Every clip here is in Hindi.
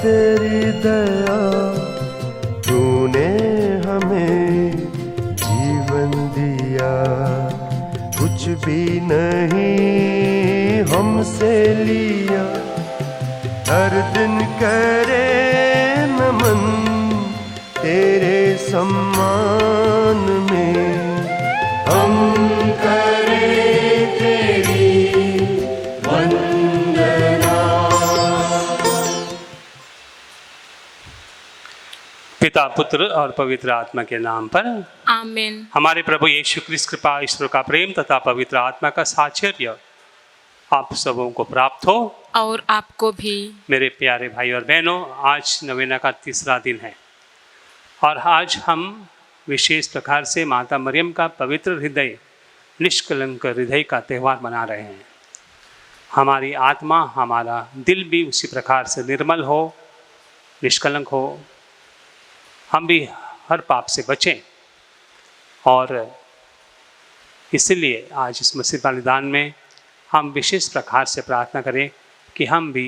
तेरी दया, तूने हमें जीवन दिया। कुछ भी नहीं हमसे लिया, हर दिन करे नमन तेरे सम्मान में। हम करें तेरी वंदना। पिता, पुत्र और पवित्र आत्मा के नाम पर आमीन। हमारे प्रभु यीशु ख्रिस्त कृपा, ईश्वर का प्रेम तथा पवित्र आत्मा का साहचर्य आप सबों को प्राप्त हो और आपको भी। मेरे प्यारे भाई और बहनों, आज नवेना का तीसरा दिन है और आज हम विशेष प्रकार से माता मरियम का पवित्र हृदय, निष्कलंक हृदय का त्यौहार मना रहे हैं। हमारी आत्मा, हमारा दिल भी उसी प्रकार से निर्मल हो, निष्कलंक हो, हम भी हर पाप से बचें। और इसलिए आज इस मसीह बलिदान में हम विशेष प्रकार से प्रार्थना करें कि हम भी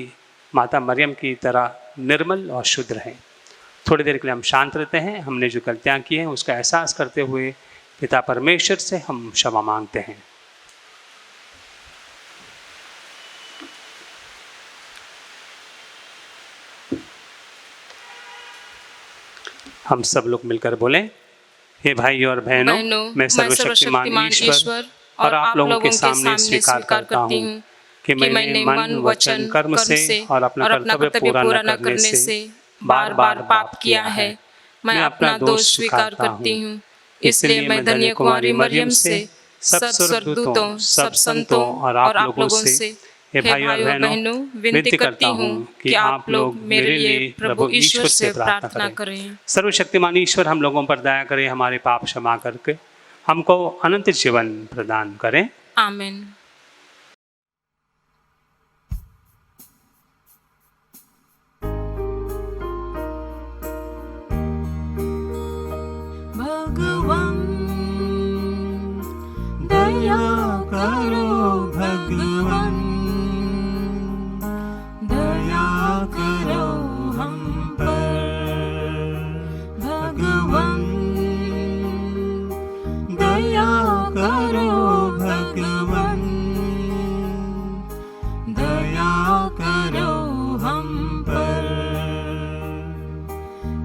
माता मरियम की तरह निर्मल और शुद्ध रहें। थोड़ी देर के लिए हम शांत रहते हैं। हमने जो गलतियाँ की हैं उसका एहसास करते हुए पिता परमेश्वर से हम क्षमा मांगते हैं। हम सब लोग मिलकर बोलें, हे भाई और बहनों, मैं सर्वशक्तिमान ईश्वर और आप लोगों के सामने स्वीकार करता हूँ कि मैंने मन, वचन, कर्म से और अपना कर्तव्य पूरा न करने से बार बार पाप किया है। मैं अपना दोष स्वीकार करती हूँ। इसलिए मैं धन्य कुमारी मरियम से, सब स्वर्गदूतों, सब संतों और आप लोगों से, हे भाई और बहनों, विनती करता हूँ कि आप लोग मेरे लिए प्रभु ईश्वर से प्रार्थना करें। सर्वशक्तिमान ईश्वर हम लोगों पर दया करें, हमारे पाप क्षमा करके हमको अनंत जीवन प्रदान करें। आमीन। भगवान दया करो, भगवान दया करो हम पर। भगवान दया करो, भगवान दया करो हम पर।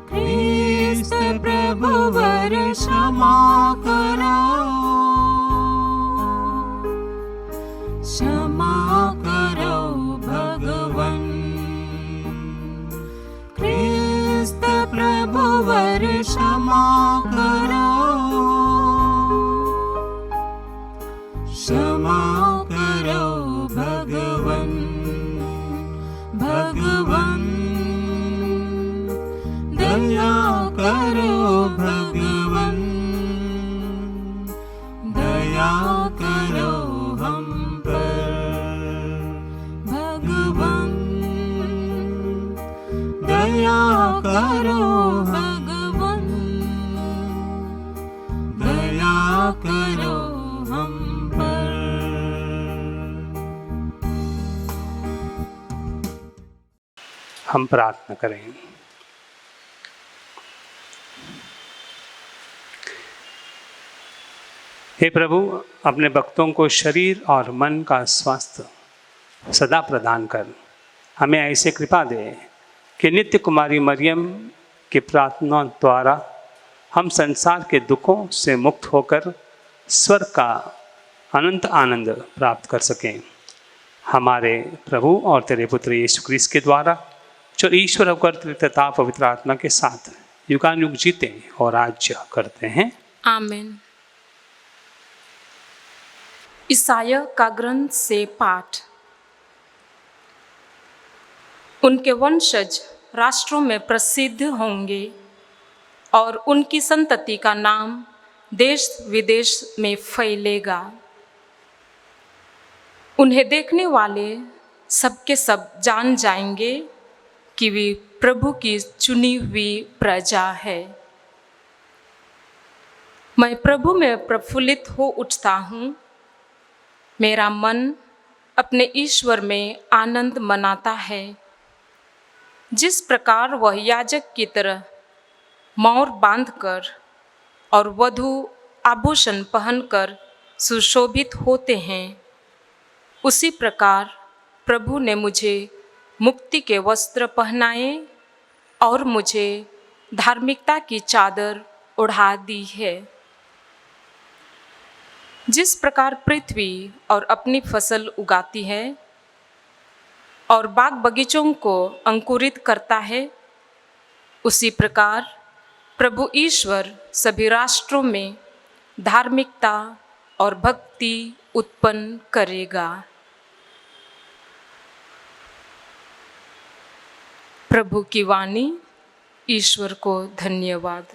ख्रिस्त प्रभु वर क्षमा करो, क्षमा करो भगवान। ख्रिस्त प्रभु वर क्षमा करो, क्षमा करो भगवान। भगवान दया करो, भगवान दया करो हम पर। भगवान दया करो, भगवान दया करो हम पर। हम प्रार्थना करें। हे प्रभु, अपने भक्तों को शरीर और मन का स्वास्थ्य सदा प्रदान कर हमें ऐसे कृपा दे कि नित्य कुमारी मरियम की प्रार्थना द्वारा हम संसार के दुखों से मुक्त होकर स्वर्ग का अनंत आनंद प्राप्त कर सकें। हमारे प्रभु और तेरे पुत्र यीशु ख्रिस्त के द्वारा, जो ईश्वर होकर तथा पवित्र आत्मा के साथ युगानुयुग जीते और राज्य करते हैं। आमीन। ईसाया का ग्रंथ से पाठ। उनके वंशज राष्ट्रों में प्रसिद्ध होंगे और उनकी संतति का नाम देश विदेश में फैलेगा। उन्हें देखने वाले सबके सब जान जाएंगे कि वे प्रभु की चुनी हुई प्रजा है। मैं प्रभु में प्रफुल्लित हो उठता हूँ। मेरा मन अपने ईश्वर में आनंद मनाता है। जिस प्रकार वह याजक की तरह मौर बांधकर और वधु आभूषण पहनकर सुशोभित होते हैं, उसी प्रकार प्रभु ने मुझे मुक्ति के वस्त्र पहनाए और मुझे धार्मिकता की चादर ओढ़ा दी है। जिस प्रकार पृथ्वी और अपनी फसल उगाती है और बाग बगीचों को अंकुरित करता है, उसी प्रकार प्रभु ईश्वर सभी राष्ट्रों में धार्मिकता और भक्ति उत्पन्न करेगा। प्रभु की वाणी। ईश्वर को धन्यवाद।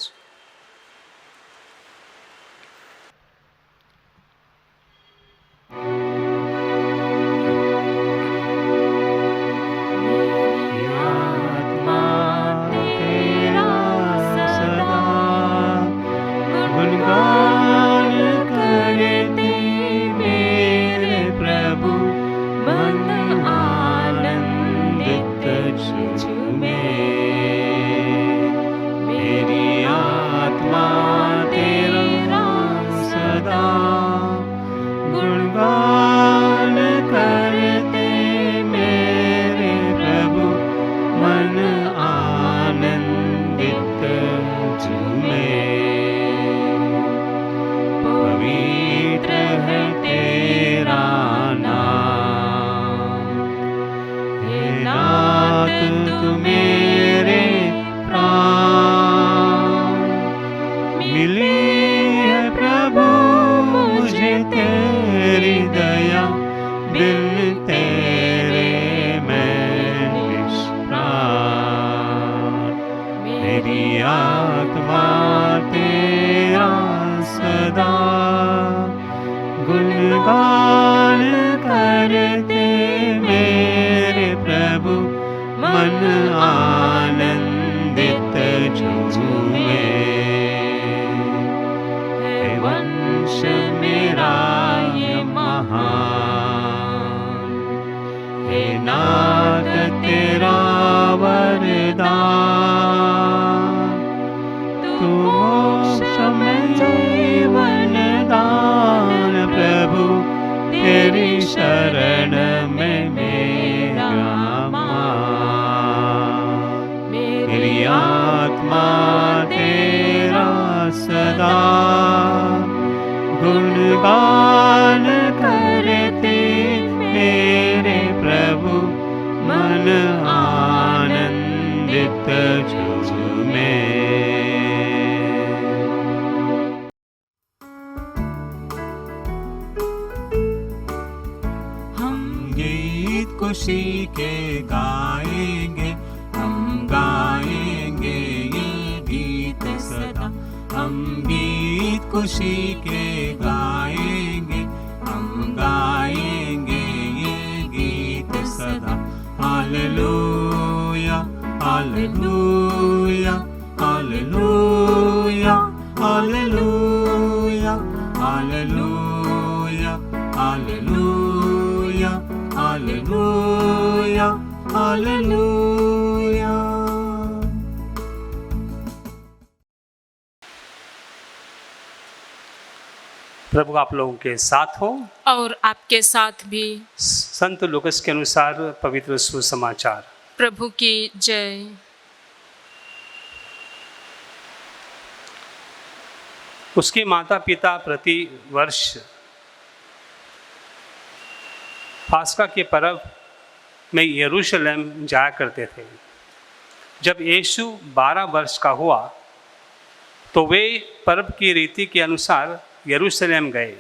खुशी के गाएंगे, हम गाएंगे ये गीत सदा। हम गीत खुशी के गाएंगे, हम गाएंगे ये गीत सदा। Hallelujah hallelujah hallelujah hallelujah hallelujah hallelujah hallelujah hallelujah. प्रभु आप लोगों के साथ हो और आपके साथ भी। संत लूकास के अनुसार पवित्र सुसमाचार। प्रभु की जय। उसके माता पिता प्रति वर्ष पास्का के पर्व में यरूशलेम जाया करते थे। जब यीशु 12 वर्ष का हुआ तो वे पर्व की रीति के अनुसार यरूशलेम गए।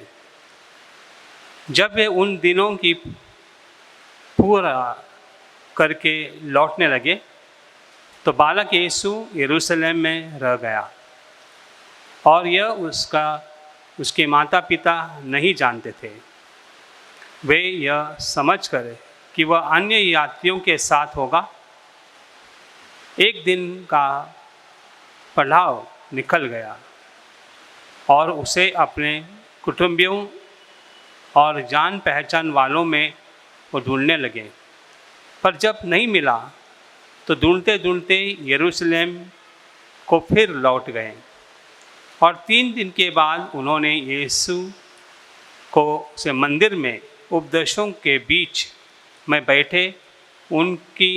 जब वे उन दिनों की पूरा करके लौटने लगे तो बालक यीशु यरूशलेम में रह गया और यह उसके माता पिता नहीं जानते थे। वे यह समझकर कि वह अन्य यात्रियों के साथ होगा, एक दिन का पड़ाव निकल गया और उसे अपने कुटुंबियों और जान पहचान वालों में वो ढूंढने लगे। पर जब नहीं मिला तो ढूंढते ढूंढते यरूशलेम को फिर लौट गए और 3 दिन के बाद उन्होंने यीशु को से मंदिर में उपदेशों के बीच में बैठे उनकी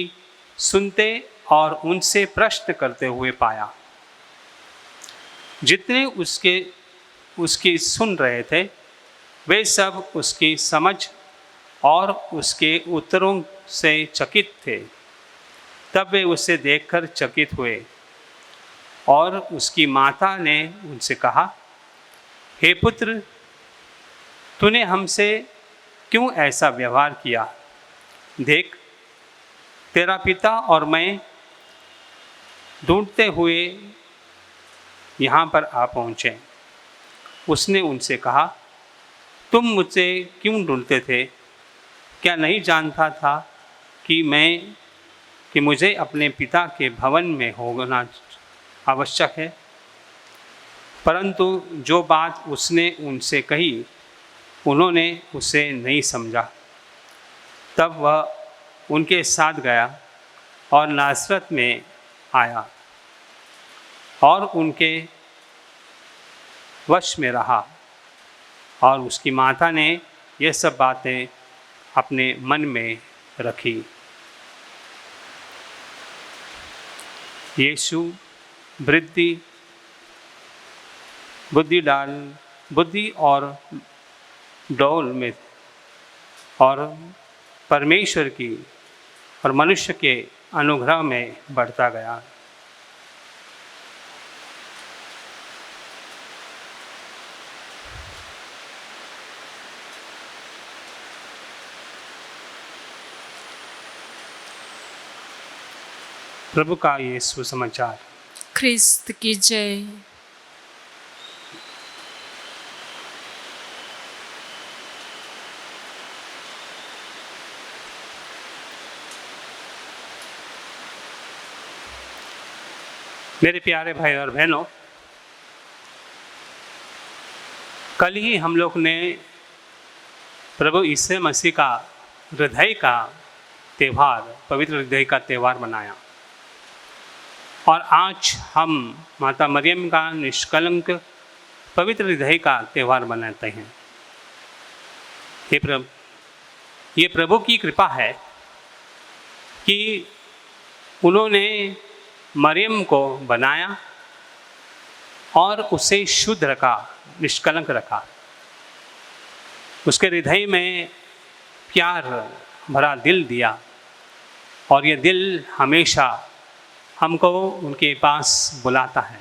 सुनते और उनसे प्रश्न करते हुए पाया। जितने उसकी सुन रहे थे वे सब उसकी समझ और उसके उत्तरों से चकित थे। तब वे उसे देखकर चकित हुए और उसकी माता ने उनसे कहा, हे पुत्र, तूने हमसे क्यों ऐसा व्यवहार किया? देख, तेरा पिता और मैं ढूंढते हुए यहाँ पर आ पहुँचे। उसने उनसे कहा, तुम मुझसे क्यों ढूंढते थे? क्या नहीं जानता था कि मुझे अपने पिता के भवन में होना आवश्यक है? परंतु जो बात उसने उनसे कही उन्होंने उसे नहीं समझा। तब वह उनके साथ गया और नासरत में आया और उनके वश में रहा। और उसकी माता ने ये सब बातें अपने मन में रखी। यीशु बुद्धि और डौल में और परमेश्वर की और मनुष्य के अनुग्रह में बढ़ता गया। प्रभु का ये सुसमाचार। ख्रिस्त की जय। मेरे प्यारे भाई और बहनों, कल ही हम लोग ने प्रभु यीशु मसीह का हृदय का त्यौहार, पवित्र हृदय का त्यौहार मनाया और आज हम माता मरियम का निष्कलंक पवित्र हृदय का त्यौहार मनाते हैं। ये प्रभु की कृपा है कि उन्होंने मरियम को बनाया और उसे शुद्ध रखा, निष्कलंक रखा। उसके हृदय में प्यार भरा दिल दिया और ये दिल हमेशा हमको उनके पास बुलाता है।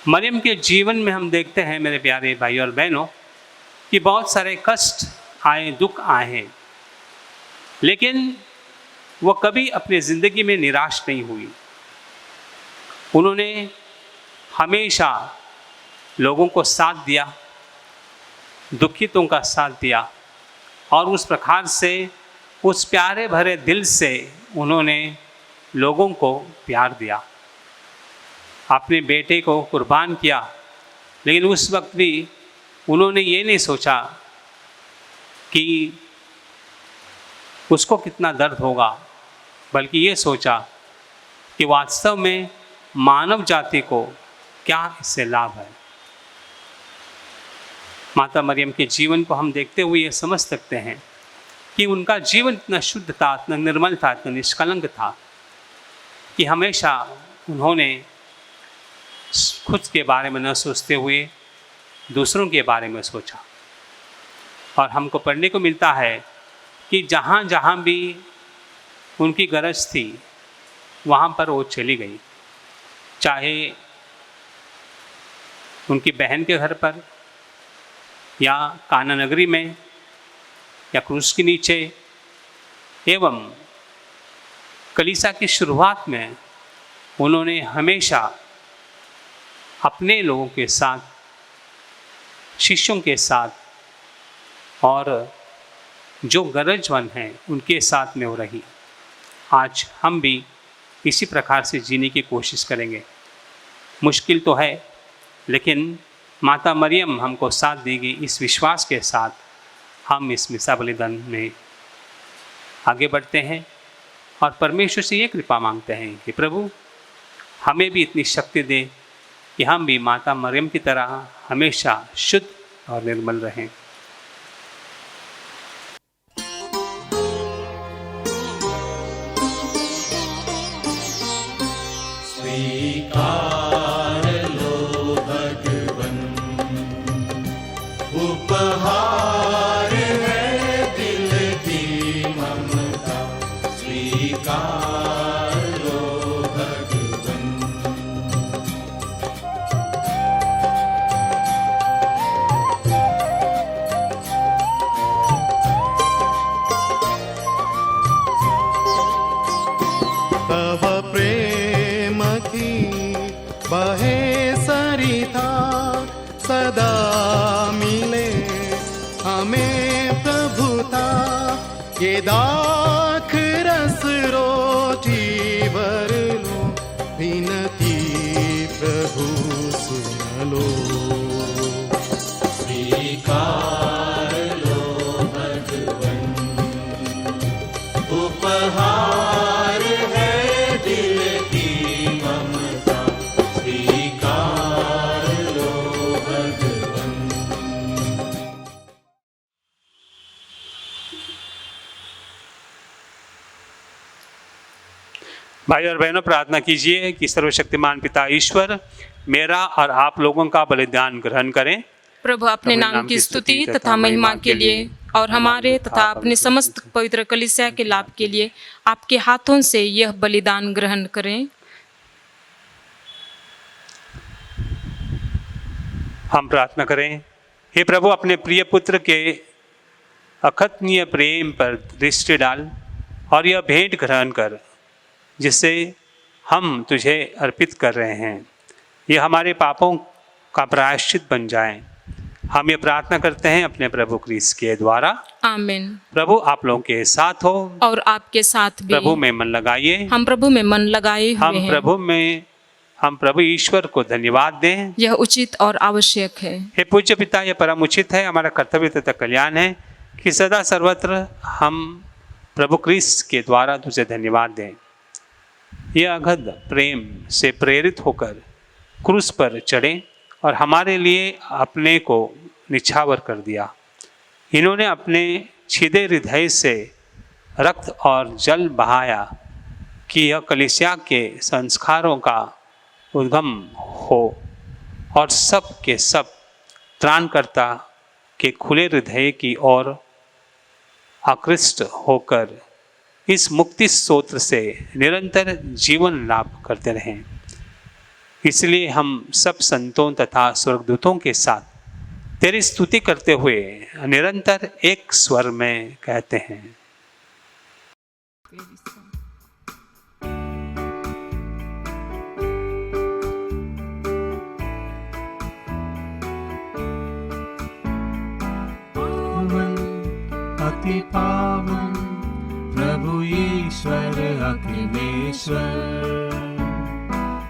मरियम के जीवन में हम देखते हैं मेरे प्यारे भाई और बहनों कि बहुत सारे कष्ट आए, दुख आए हैं, लेकिन वो कभी अपनी ज़िंदगी में निराश नहीं हुई। उन्होंने हमेशा लोगों को साथ दिया, दुखितों का साथ दिया और उस प्रकार से उस प्यारे भरे दिल से उन्होंने लोगों को प्यार दिया। अपने बेटे को कुर्बान किया, लेकिन उस वक्त भी उन्होंने ये नहीं सोचा कि उसको कितना दर्द होगा, बल्कि ये सोचा कि वास्तव में मानव जाति को क्या इससे लाभ है। माता मरियम के जीवन को हम देखते हुए ये समझ सकते हैं कि उनका जीवन इतना शुद्ध था, इतना निर्मल था, इतना निष्कलंक था कि हमेशा उन्होंने खुद के बारे में न सोचते हुए दूसरों के बारे में सोचा। और हमको पढ़ने को मिलता है कि जहाँ जहाँ भी उनकी गरज थी वहाँ पर वो चली गई, चाहे उनकी बहन के घर पर या काना नगरी में या क्रूस के नीचे, एवं कलीसिया की शुरुआत में उन्होंने हमेशा अपने लोगों के साथ, शिष्यों के साथ और जो गरजवंत हैं उनके साथ में वो रही। आज हम भी इसी प्रकार से जीने की कोशिश करेंगे। मुश्किल तो है, लेकिन माता मरियम हमको साथ देगी। इस विश्वास के साथ हम इस मिसा बलिदान में आगे बढ़ते हैं और परमेश्वर से ये कृपा मांगते हैं कि प्रभु हमें भी इतनी शक्ति दे कि हम भी माता मरियम की तरह हमेशा शुद्ध और निर्मल रहें। स्वीकार लो भगवन, उपहार है दिल की ममता। स्वीकार लो भगवन। तव प्रेम की बहे सरिता सदा मिले हमें प्रभुता। ये दाख रस रोटी भर लो, विनती प्रभु सुन लो। स्वीकार लो भगवन, उपहार है दिल की ममता। स्वीकार लो भगवन। भाई और बहनों, प्रार्थना कीजिए कि सर्वशक्तिमान पिता ईश्वर मेरा और आप लोगों का बलिदान ग्रहण करें। प्रभु अपने नाम की स्तुति तथा महिमा के लिए और हमारे तथा अपने समस्त पवित्र कलीसिया के लाभ के लिए आपके हाथों से यह बलिदान ग्रहण करें। हम प्रार्थना करें। हे प्रभु, अपने प्रिय पुत्र के अकथनीय प्रेम पर दृष्टि डाल और यह भेंट ग्रहण कर जिसे हम तुझे अर्पित कर रहे हैं, यह हमारे पापों का प्रायश्चित बन जाए। हम ये प्रार्थना करते हैं अपने प्रभु क्रिस्त के द्वारा। आमीन। प्रभु आप लोगों के साथ हो और आपके साथ भी। प्रभु में मन लगाइए। हम प्रभु में मन लगाए हुए हैं। हम प्रभु ईश्वर को धन्यवाद दें। यह उचित और आवश्यक है। हे पूज्य पिता, यह परम उचित है, हमारा कर्तव्य तथा कल्याण है कि सदा सर्वत्र हम प्रभु क्रिस्त के द्वारा तुझे धन्यवाद दें। यह अगध प्रेम से प्रेरित होकर क्रूस पर चढ़े और हमारे लिए अपने को निछावर कर दिया। इन्होंने अपने छिदे हृदय से रक्त और जल बहाया कि यह कलीसिया के संस्कारों का उद्गम हो और सब के सब त्राणकर्ता के खुले हृदय की ओर आकृष्ट होकर इस मुक्ति स्तोत्र से निरंतर जीवन लाभ करते रहें। इसलिए हम सब संतों तथा स्वर्गदूतों के साथ तेरी स्तुति करते हुए निरंतर एक स्वर में कहते हैं। अति पावन प्रभु ईश्वर अखिलेश्वर,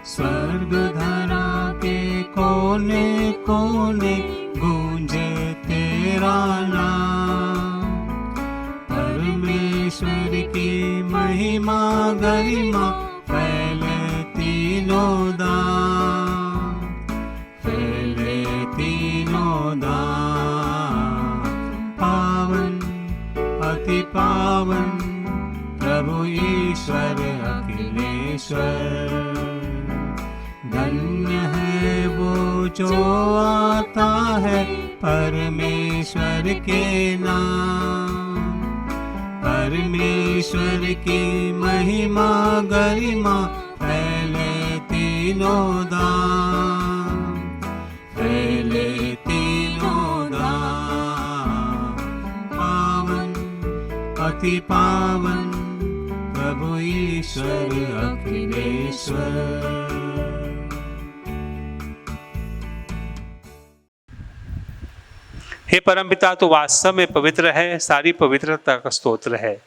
स्वर्ग धरा के कोने कोने गूंजे तेरा नाम। परमेश्वर की महिमा गरिमा फैले तीनों दाम, फैले तीनों दाम। पावन अति पावन प्रभु ईश्वर अखिलेश्वर, धन्य है वो जो आता है परमेश्वर के नाम। परमेश्वर की महिमा गरिमा फैले तीनों दाम, फैले तीनों दाम। पावन अति पावन प्रभु ईश्वर अखिलेश्वर। हे परमपिता, तो वास्तव में पवित्र है, सारी पवित्रता का स्तोत्र है।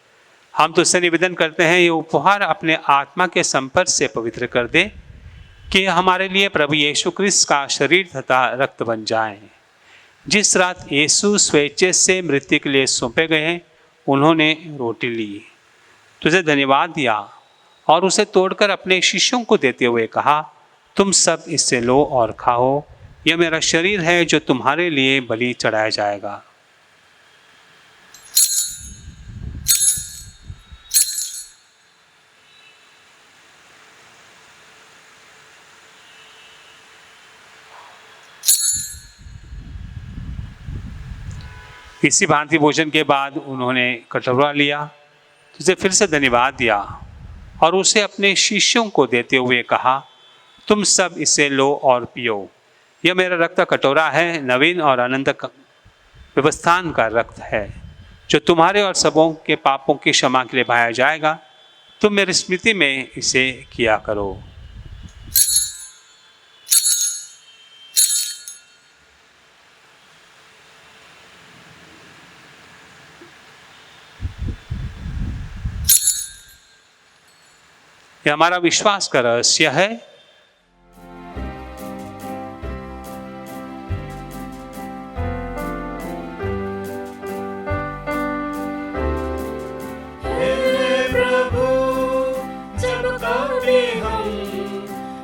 हम तुझसे निवेदन करते हैं ये उपहार अपने आत्मा के संपर्क से पवित्र कर दे कि हमारे लिए प्रभु यीशु क्रिस्त का शरीर तथा रक्त बन जाए। जिस रात यीशु स्वेच्छा से मृत्यु के लिए सौंपे गए उन्होंने रोटी ली तुझे धन्यवाद दिया और उसे तोड़कर अपने शिष्यों को देते हुए कहा, तुम सब इससे लो और खाओ, यह मेरा शरीर है जो तुम्हारे लिए बलि चढ़ाया जाएगा। इसी भांति भोजन के बाद उन्होंने कटोरा लिया, तुझे फिर से धन्यवाद दिया और उसे अपने शिष्यों को देते हुए कहा, तुम सब इसे लो और पियो, यह मेरा रक्त का कटोरा है, नवीन और अनंत व्यवस्थान का रक्त है, जो तुम्हारे और सबों के पापों की क्षमा के लिए बहाया जाएगा। तुम मेरी स्मृति में इसे किया करो। यह हमारा विश्वास का रहस्य है। प्रभु जब कभी हम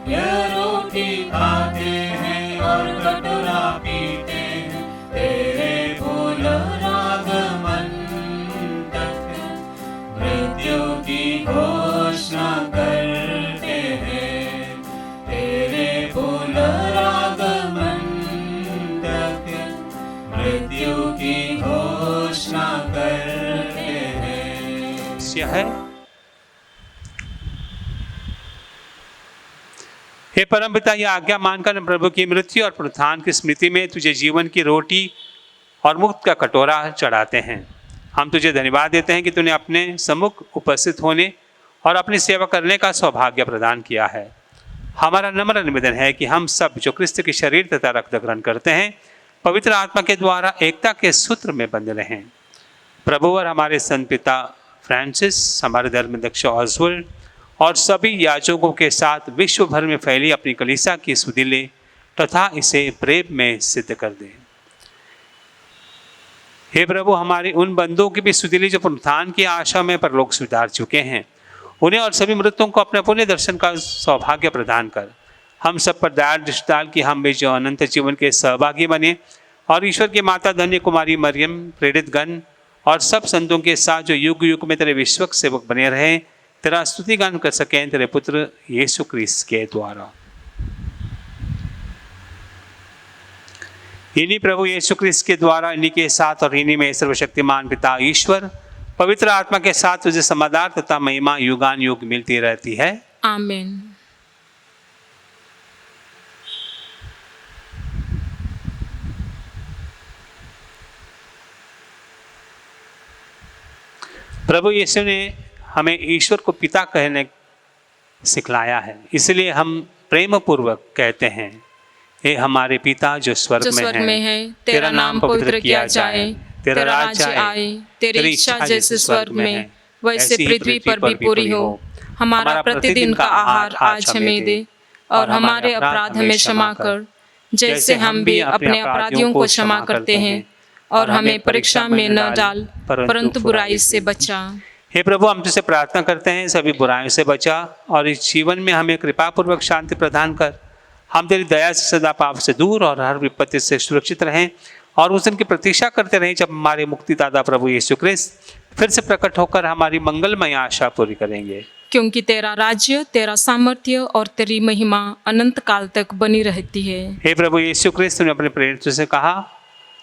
यह रोटी खाते हैं और कटोरा पीते हैं, तेरे पुनरागमन तक मृत्यु की घोषणा करते हैं, तेरे पुनरागमन तक मृत्यु की घोषणा करते हैं। है हे परमपिता, यह आज्ञा मानकर प्रभु की मृत्यु और पुनरुत्थान की स्मृति में तुझे जीवन की रोटी और मुक्त का कटोरा चढ़ाते हैं। हम तुझे धन्यवाद देते हैं कि तूने अपने सम्मुख उपस्थित होने और अपनी सेवा करने का सौभाग्य प्रदान किया है। हमारा नम्र निवेदन है कि हम सब जो क्रिस्त के शरीर तथा रक्त ग्रहण करते हैं, पवित्र आत्मा के द्वारा एकता के सूत्र में बंधे रहें। प्रभु और हमारे संत पिता फ्रांसिस, हमारे धर्माध्यक्ष ऑसवर्ल्ड और सभी याजकों के साथ विश्व भर में फैली अपनी कलीसिया की सुधि ले तथा इसे प्रेम में सिद्ध कर दे। हे प्रभु, हमारे उन बंधुओं की भी सुधि ली जो पुनरुत्थान की आशा में परलोक स्वीकार चुके हैं। उन्हें और सभी मृतों को अपने पुण्य दर्शन का सौभाग्य प्रदान कर हम सब पर दया दृष्टि डाल कि हम भी जो अनंत जीवन के सहभागी बने और ईश्वर की माता धन्य कुमारी मरियम, प्रेरित गण और सब संतों के साथ जो युग युग में तेरे विश्वक सेवक बने रहे, तेरा स्तुति गान कर सकें तेरे पुत्र यीशु क्रिस्त के द्वारा। इन्हीं प्रभु यीशु क्रिस्त के द्वारा, इन्हीं के साथ और इन्हीं में सर्वशक्तिमान पिता ईश्वर पवित्र आत्मा के साथ तुझे समाधान तथा महिमा युगान युग मिलती रहती है। आमीन। प्रभु यीशु ने हमें ईश्वर को पिता कहने सिखलाया है, इसलिए हम प्रेम पूर्वक कहते हैं, हे हमारे पिता जो स्वर्ग में है, तेरा नाम पवित्र किया जाए, तेरा राज्य आए, तेरी इच्छा जैसे स्वर्ग में है वैसे पृथ्वी पर भी पूरी हो। हमारा प्रतिदिन का आहार आज हमें दे और हमारे अपराध हमें क्षमा कर, जैसे हम भी अपने अपराधियों को क्षमा करते हैं, और हमें परीक्षा में न डाल परंतु बुराई से बचा। हे प्रभु, हम तुझसे प्रार्थना करते हैं, सभी बुराइयों से बचा और इस जीवन में हमें कृपा पूर्वक शांति प्रदान कर। हम तेरी दया से सदा पाप से दूर और हर विपत्ति से सुरक्षित रहें और उस दिन की प्रतीक्षा करते रहें जब हमारे मुक्तिदाता प्रभु यीशु क्रिस्त फिर से प्रकट होकर हमारी मंगलमय आशा पूरी करेंगे। क्योंकि तेरा राज्य, तेरा सामर्थ्य और तेरी महिमा अनंत काल तक बनी रहती है। हे प्रभु यीशु क्रिस्त, तूने अपने प्रेरितों से कहा,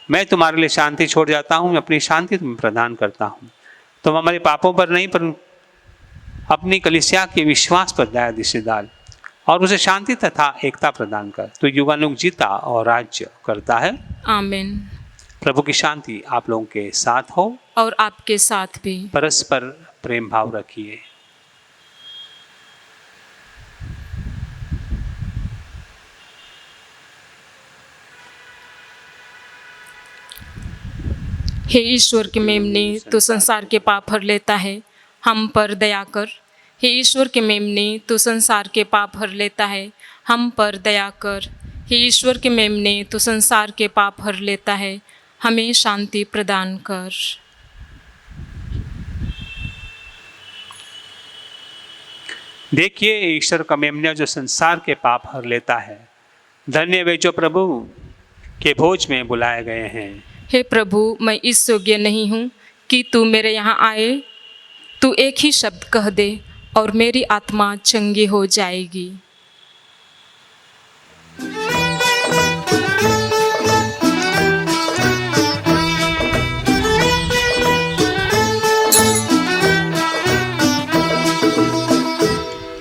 मैं तुम्हारे लिए शांति छोड़ जाता हूँ, अपनी शांति तुम्हें प्रदान करता हूँ। तुम हमारे पापों पर नहीं पर अपनी कलीसिया के विश्वास पर दया दृष्टि डाल और उसे शांति तथा एकता प्रदान कर। तो युगानुग जीता और राज्य करता है। आमीन। प्रभु की शांति आप लोगों के साथ हो और आपके साथ भी। परस्पर प्रेम भाव रखिए। हे ईश्वर के मेमने, तू संसार के पाप हर लेता है, हम पर दया कर। हे ईश्वर के मेमने, तू संसार के पाप हर लेता है, हम पर दया कर। हे ईश्वर के मेमने, तू संसार के पाप हर लेता है, हमें शांति प्रदान कर। देखिए ईश्वर का मेमना जो संसार के पाप हर लेता है। धन्य वे जो प्रभु के भोज में बुलाए गए हैं। हे प्रभु, मैं इस योग्य नहीं हूँ कि तू मेरे यहाँ आए। तू एक ही शब्द कह दे और मेरी आत्मा चंगी हो जाएगी।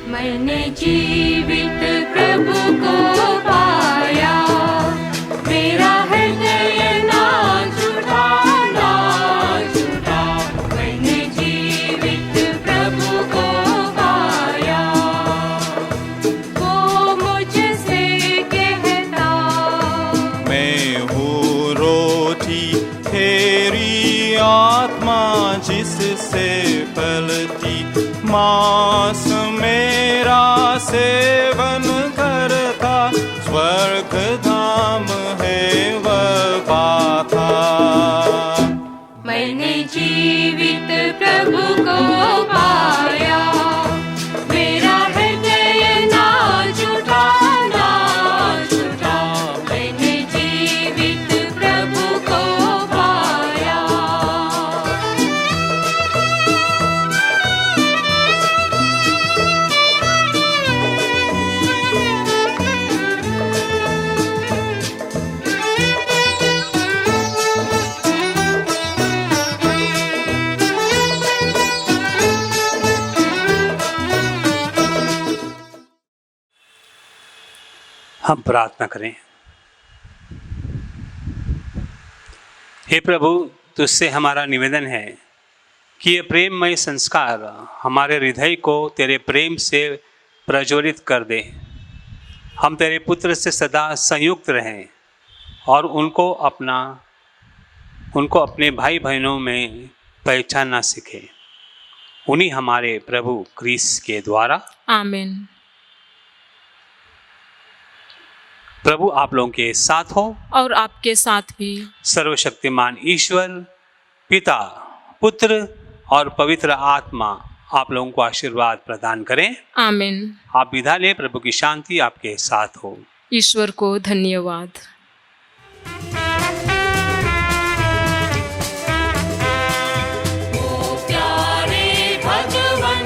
मैंने जीवित प्रभु को पाया, मेरा हृदय ना जुड़ा ना जुड़ा। मैंने जीवित प्रभु को पाया, वो मुझसे कहता, मैं हूँ रोटी तेरी आत्मा जिससे फलती, मांस मेरा सेवन करता, स्वर्ग धाम है वह पाता। मैंने जीवित प्रभु को पाया, मेरा हृदय ना जुड़ा ना जुड़ा। मैंने जीवित प्रभु को पाया। हम प्रार्थना करें। हे प्रभु, तुझसे हमारा निवेदन है कि ये प्रेममय संस्कार हमारे हृदय को तेरे प्रेम से प्रज्वलित कर दे। हम तेरे पुत्र से सदा संयुक्त रहें और उनको अपने भाई बहनों में पहचानना सीखें। उन्हीं हमारे प्रभु क्रिस्त के द्वारा। आमीन। प्रभु आप लोगों के साथ हो और आपके साथ भी। सर्वशक्तिमान ईश्वर पिता, पुत्र और पवित्र आत्मा आप लोगों को आशीर्वाद प्रदान करें। आमीन। आप विदा लें। प्रभु की शांति आपके साथ हो। ईश्वर को धन्यवाद। ओ प्यारे भगवन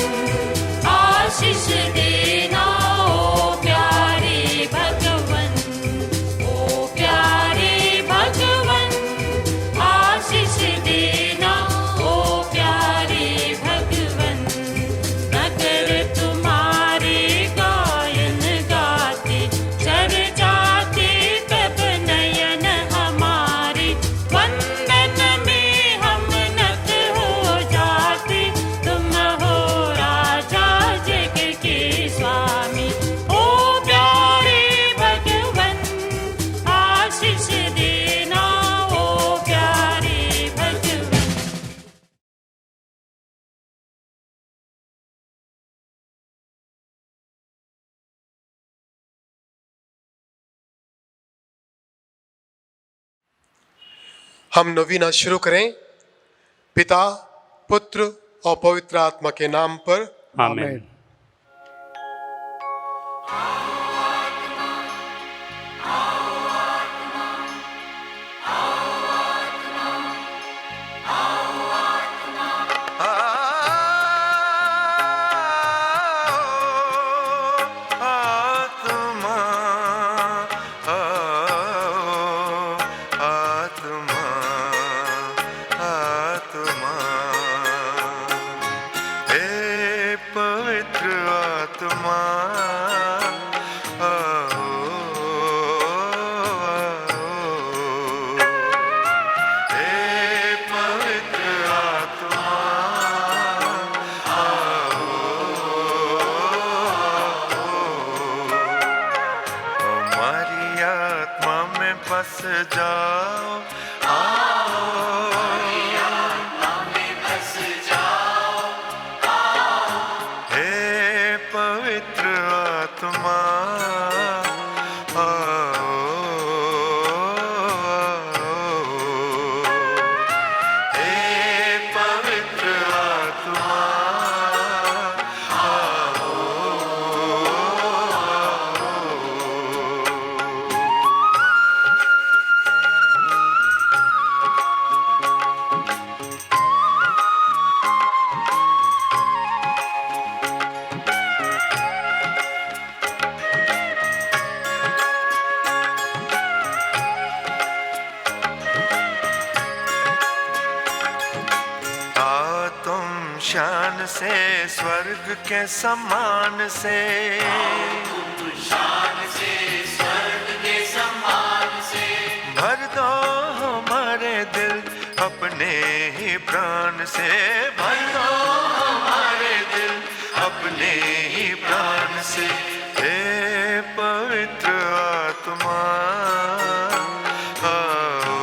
आशीष देना, ओ प्यारे भगवन, ओ प्यारे भगवन आशीष देना, ओ प्यारे भगवन। नगर तुम्हारे गायन गाते, चर्चाते कब नयन हमारे। वंदन में हम नत हो जाते, तुम हो राजा जग के स्वामी। ओ प्यारे भगवन आशीष देना, ओ प्यारे भगवन। हम नवीना शुरू करें। पिता, पुत्र और पवित्र आत्मा के नाम पर। आमीन। बस जाओ, आओ में बस जाओ, हे पवित्र आत्मा आओ, हे पवित्र आत्मा आओ। से स्वर्ग के समान से, शान से स्वर्ग के सम्मान से भर दो हमारे दिल अपने ही प्राण से, भर दो हमारे दिल अपने ही प्राण से। हे पवित्र आत्मा आओ,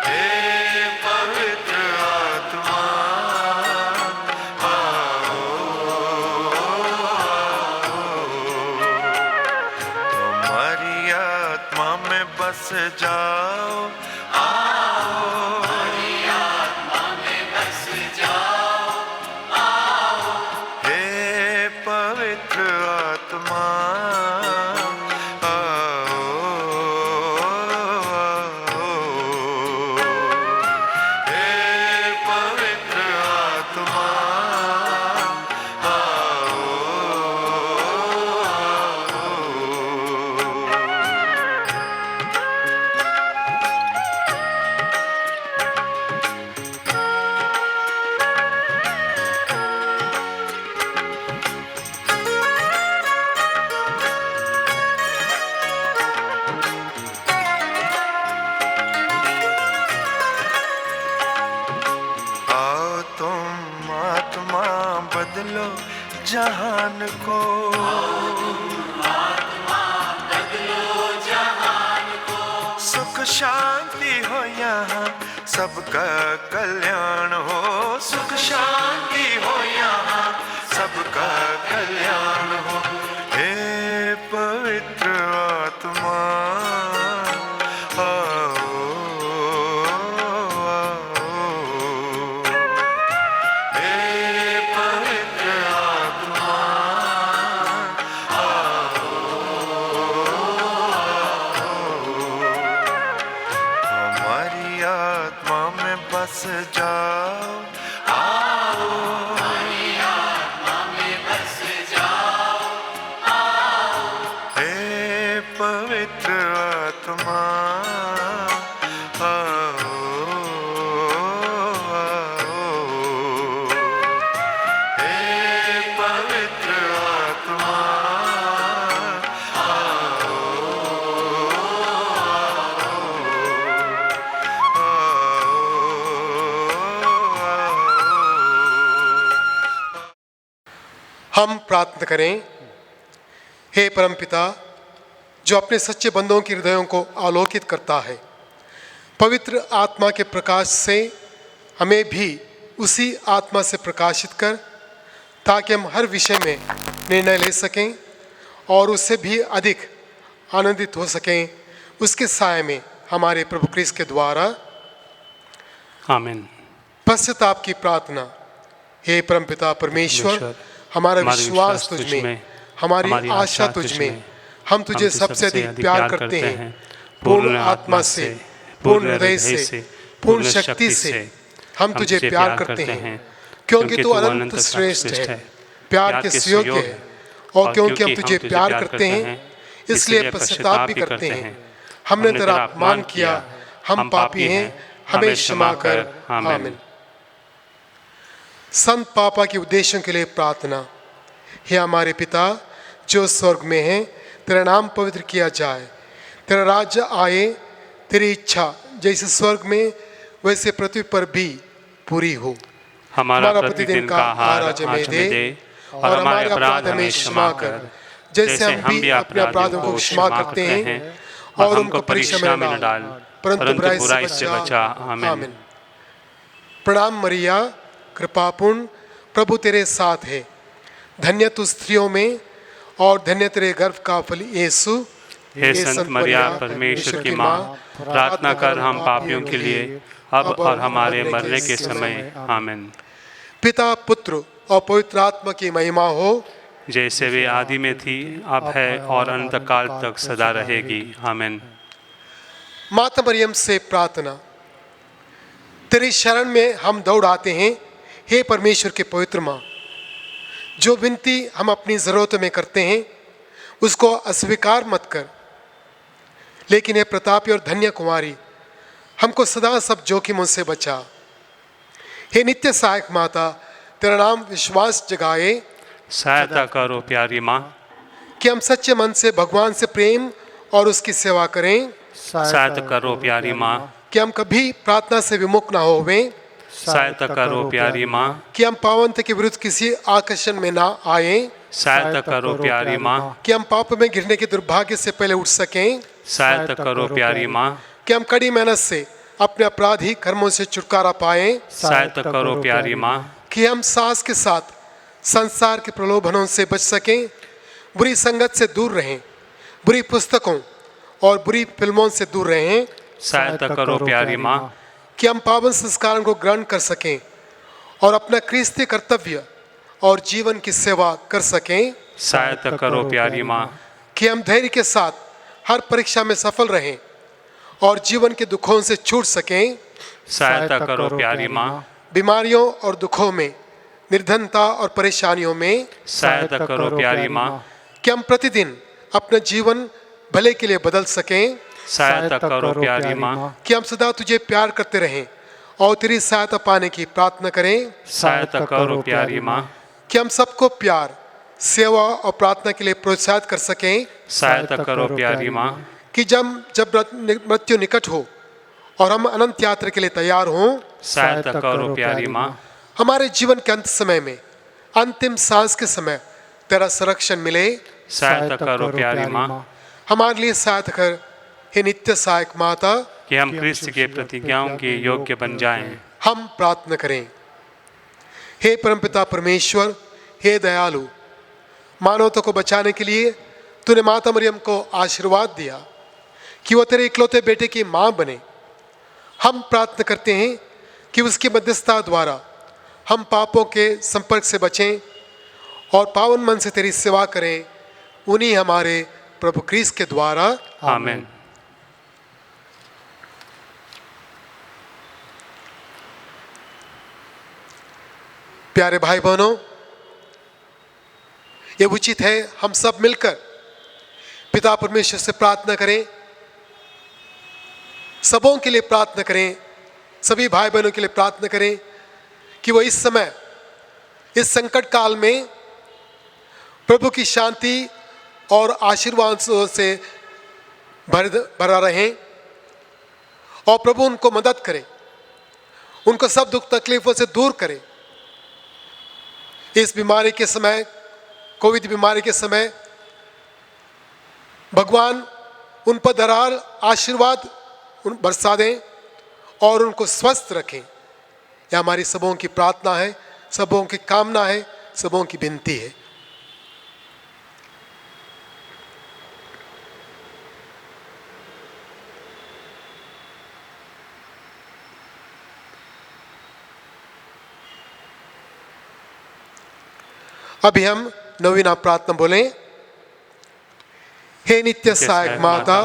हे पवित्र आत्मा हमारी आत्मा में बस जाओ, हमारी आत्मा में बस जाओ, हे पवित्र आत्मा आओ, हे पवित्र आत्मा आओ तुम आत्मा बदलो जहान को, सुख शांति हो यहाँ सबका कल्याण हो, सुख शांति हो यहाँ सबका कल्याण हो। हे पवित्र आत्मा आओ, हे पवित्र आत्मा हमारी आत्मा में बस जाओ, हमारी आत्मा में बस जाओ, हे पवित्र आत्मा आओ, हे पवित्र आत्मा हम प्रार्थना करें। हे परमपिता, जो अपने सच्चे बंदों के हृदयों को आलोकित करता है, पवित्र आत्मा के प्रकाश से हमें भी उसी आत्मा से प्रकाशित कर, ताकि हम हर विषय में निर्णय ले सकें और उससे भी अधिक आनंदित हो सकें। उसके साय में हमारे प्रभु क्रिस्त के द्वारा आमीन। पश्चाताप की प्रार्थना। हे परमपिता परमेश्वर, हमारा विश्वास तुझ में, हमारी आशा तुझ में, हम तुझे सबसे अधिक प्यार करते हैं। पूर्ण आत्मा से, पूर्ण हृदय से, पूर्ण शक्ति से हम तुझे प्यार करते हैं, क्योंकि तू अनंत श्रेष्ठ है, प्यार के सुयोग्य है। और क्योंकि हम तुझे प्यार करते हैं, इसलिए पश्चाताप भी करते हैं। हमने तेरा अपमान किया, हम पापी हैं, हमें क्षमा कर। आमीन। संत पापा के उद्देश्यों के लिए प्रार्थना। हे हमारे पिता जो स्वर्ग में है, तेरा नाम पवित्र किया जाए, तेरा राज्य आए, तेरी इच्छा जैसे स्वर्ग में वैसे पृथ्वी पर भी पूरी हो। हमारा प्रतिदिन का आहार आज हमें दे, और हमारे अपराध हमें क्षमा कर, जैसे हम भी अपने अपराधों को क्षमा करते हैं, और उनको परीक्षा में न डाल, परंतु बुराई से बचा। आमीन। प्रणाम मरिया, कृपापूर्ण, प्रभु तेरे साथ है। धन्य तू स्त्रियों में, और धन्य तेरे गर्भ का फल यीशु। हे संत मरिया, परमेश्वर की माँ, प्रार्थना कर हम पापियों के लिए, अब और हमारे मरने के समय। आमीन। पिता, पुत्र और पवित्र आत्मा की महिमा हो, जैसे वे आदि में थी, अब है और अनंत काल तक सदा रहेगी। आमीन। माता मरियम से प्रार्थना। तेरी शरण में हम दौड़ आते हैं। हे परमेश्वर के पवित्र माँ, जो विनती हम अपनी ज़रूरतों में करते हैं उसको अस्वीकार मत कर, लेकिन हे प्रतापी और धन्य कुमारी, हमको सदा सब जोखिमों से बचा। हे नित्य सहायक माता, तेरा नाम विश्वास जगाए। सहायता करो प्यारी माँ, कि हम सच्चे मन से भगवान से प्रेम और उसकी सेवा करें। सहायता करो प्यारी माँ, कि हम कभी प्रार्थना से विमुख ना होवें। सहायता करो प्यारी माँ, कि हम पावनता के विरुद्ध किसी आकर्षण में ना आए। सहायता करो प्यारी माँ, कि हम पाप में गिरने के दुर्भाग्य से पहले उठ सकें। सहायता करो प्यारी माँ, कि हम कड़ी मेहनत से अपने अपराधी कर्मों से छुटकारा पाएं। सहायता करो प्यारी माँ, कि हम सास के साथ संसार के प्रलोभनों से बच सकें, बुरी संगत से दूर रहें, बुरी पुस्तकों और बुरी फिल्मों से दूर रहें। सहायता करो प्यारी माँ, कि हम पावन संस्कारों को ग्रहण कर सकें और अपना क्रिस्तीय कर्तव्य और जीवन की सेवा कर सकें। सहायता करो प्यारी माँ, कि हम धैर्य के साथ हर परीक्षा में सफल रहें और जीवन के दुखों से छूट सकें। सहायता करो प्यारी माँ, बीमारियों और दुखों में, निर्धनता और परेशानियों में। सहायता करो प्यारी माँ, कि हम प्रतिदिन अपना जीवन भले के लिए बदल सकें। सहायता करो प्यारी माँ, कि हम सदा तुझे प्यार करते रहें और तेरी सहायता पाने की प्रार्थना करें। सहायता करो प्यारी माँ, कि हम सबको प्यार, सेवा और प्रार्थना के लिए प्रोत्साहित कर सकें। सहायता करो प्यारी माँ, कि जब मृत्यु निकट हो और हम अनंत यात्रा के लिए तैयार हों। सहायता करो प्यारी माँ, हमारे जीवन के अंत समय में, अंतिम सांस के समय तेरा संरक्षण मिले। सहायता करो प्यारी माँ, हमारे लिए सहायता कर हे नित्य सहायक माता, कि हम क्रिस्त के प्रतिज्ञाओं के योग्य बन जाएं। हम प्रार्थना करें। हे परमपिता परमेश्वर, हे दयालु, मानवता को बचाने के लिए तूने माता मरियम को आशीर्वाद दिया कि वो तेरे इकलौते बेटे की माँ बने। हम प्रार्थना करते हैं कि उसकी मध्यस्थता द्वारा हम पापों के संपर्क से बचें और पावन मन से तेरी सेवा करें, उन्हीं हमारे प्रभु क्रिस्त के द्वारा। आमीन। प्यारे भाई बहनों, ये उचित है हम सब मिलकर पिता परमेश्वर से प्रार्थना करें, सबों के लिए प्रार्थना करें, सभी भाई बहनों के लिए प्रार्थना करें कि वो इस समय, इस संकट काल में प्रभु की शांति और आशीर्वाद से भरा रहें और प्रभु उनको मदद करे, उनको सब दुख तकलीफों से दूर करे। इस बीमारी के समय, कोविड बीमारी के समय, भगवान उन पर दरार आशीर्वाद बरसा दें और उनको स्वस्थ रखें। यह हमारी सबों की प्रार्थना है, सबों की कामना है, सबों की विनती है। अभी हम नवीना प्रार्थना बोलें। हे नित्य सहायक माता,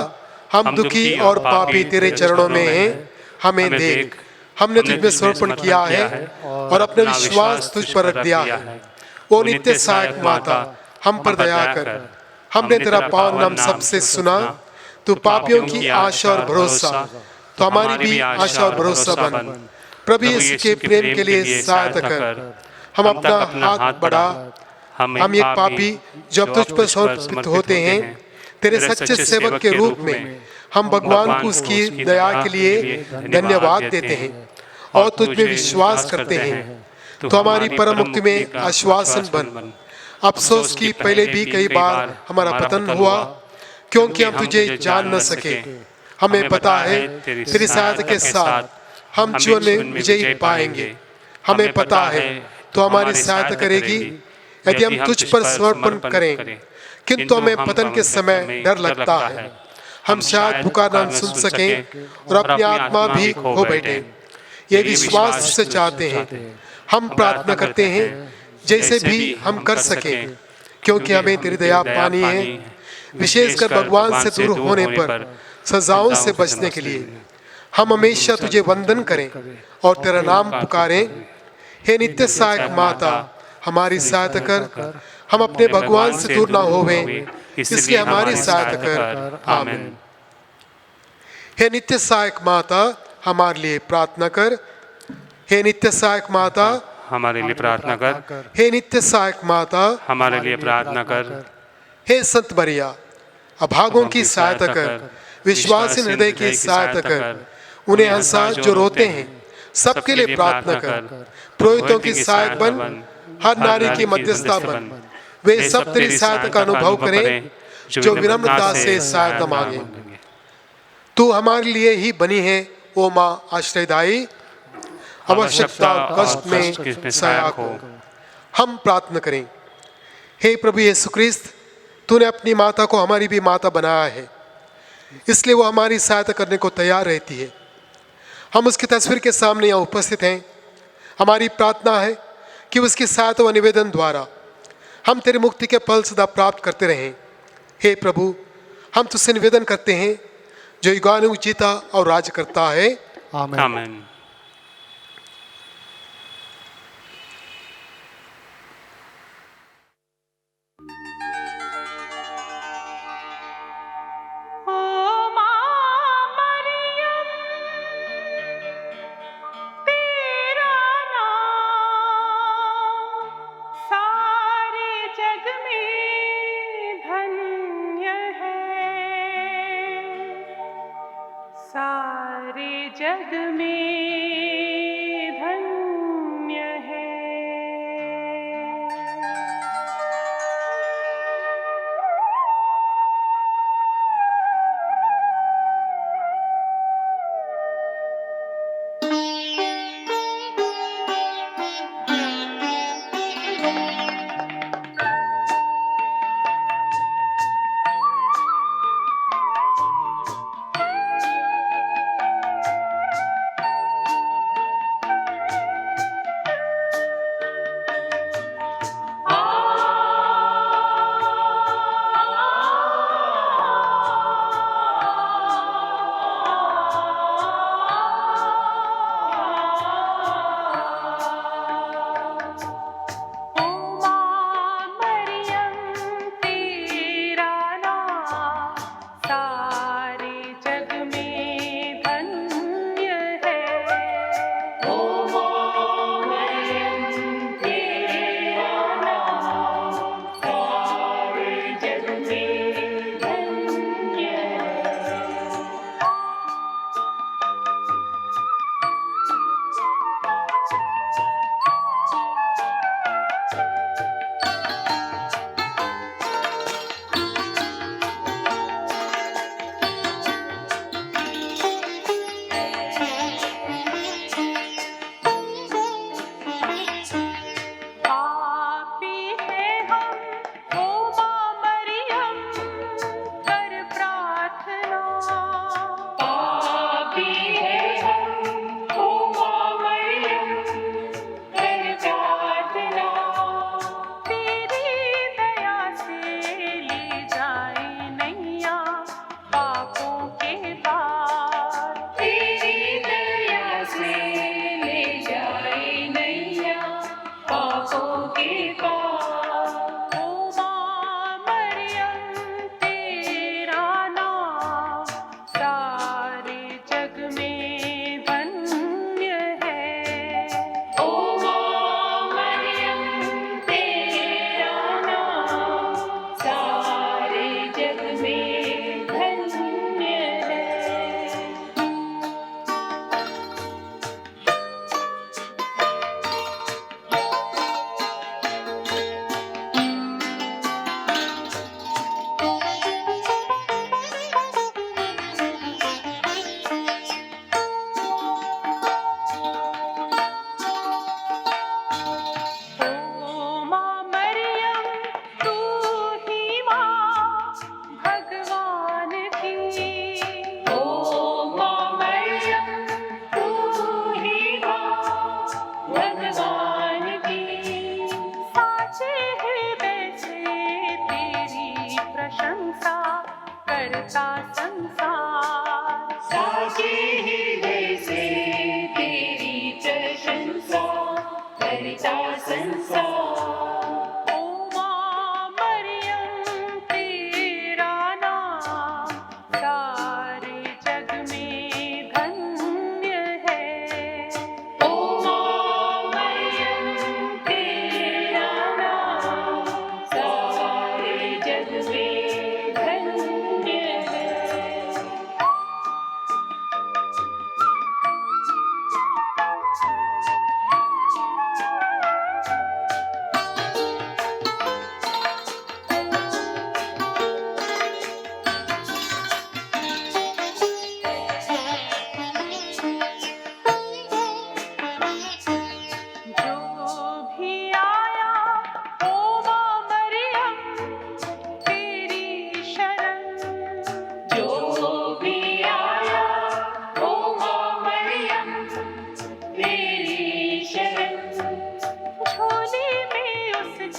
हम दुखी और पापी तेरे चरणों में हैं, हमें देख। हमने तुझ में समर्पण किया है और अपना विश्वास तुझ पर रख दिया है। ओ नित्य सहायक माता, हम पर दया कर। हमने तेरा पावन नाम सबसे सुना। तू पापियों की आशा और भरोसा, तो हमारी भी आशा और भरोसा बन। प्रभु यीशु के प्रेम के लिए सहायता कर। हम अपना हाथ बढ़ा। हम एक पापी जब तुझ पर समर्पित होते हैं, तेरे सच्चे सेवक के रूप में हम भगवान को उसकी दया के लिए धन्यवाद देते हैं और तुझ में विश्वास करते हैं। तो हमारी परम मुक्ति में आश्वासन बन। अफसोस की पहले भी कई बार हमारा पतन हुआ, क्योंकि हम तुझे जान न सके। हमें पता है तेरी सहायता के साथ हम जीवन में विजयी पाएंगे। हमें पता है तो हमारी सहायता करेगी यदि हम तुझ पर समर्पण करें, किंतु हमें पतन के समय डर लगता है। हम शायद पुकारना न सुन सकें और अपनी आत्मा भी खो बैठे। ये विश्वास से चाहते हैं। हम प्रार्थना करते हैं जैसे भी हम कर सकें, क्योंकि हमें तेरी दया पानी है, विशेषकर भगवान से दूर होने पर सजाओं से बचने के लिए। हम हमेशा तुझे वंदन करें और तेरा नाम पुकारें। हे नित्य सहायक माता, हमारी सहायता कर। हम अपने भगवान से दूर ना होवें, इसलिए हमारी सहायता कर। आमीन। हे नित्य सहायक माता, हमारे लिए प्रार्थना कर। हे नित्य सहायक माता, हमारे लिए प्रार्थना कर। हे नित्य सहायक माता, हमारे लिए प्रार्थना कर। हे संत मरिया, अभागों की सहायता कर, विश्वासीन हृदय की सहायता कर, उन्हें हंसा जो रोते हैं, सबके लिए प्रार्थना कर। पुरोहितों की सहायक बन, हर नारी की मध्यस्थता बन, वे सब तेरी सहायता का अनुभव करें जो विनम्रता से सहायता मांगे। तू हमारे लिए ही बनी है ओ माँ आश्रयदायी, आवश्यकता कष्ट में सहायक हो। हम प्रार्थना करें। हे प्रभु यीशु क्रिस्त, तूने अपनी माता को हमारी भी माता बनाया है, इसलिए वो हमारी सहायता करने को तैयार रहती है। हम उसकी तस्वीर के सामने यहाँ उपस्थित हैं। हमारी प्रार्थना है कि उसकी सहायता व निवेदन द्वारा हम तेरी मुक्ति के फल सदा प्राप्त करते रहें। हे प्रभु, हम तुझसे निवेदन करते हैं जो युगानुयुग जीता और राज करता है। आमीन, आमीन। सारे जग में धन्य है।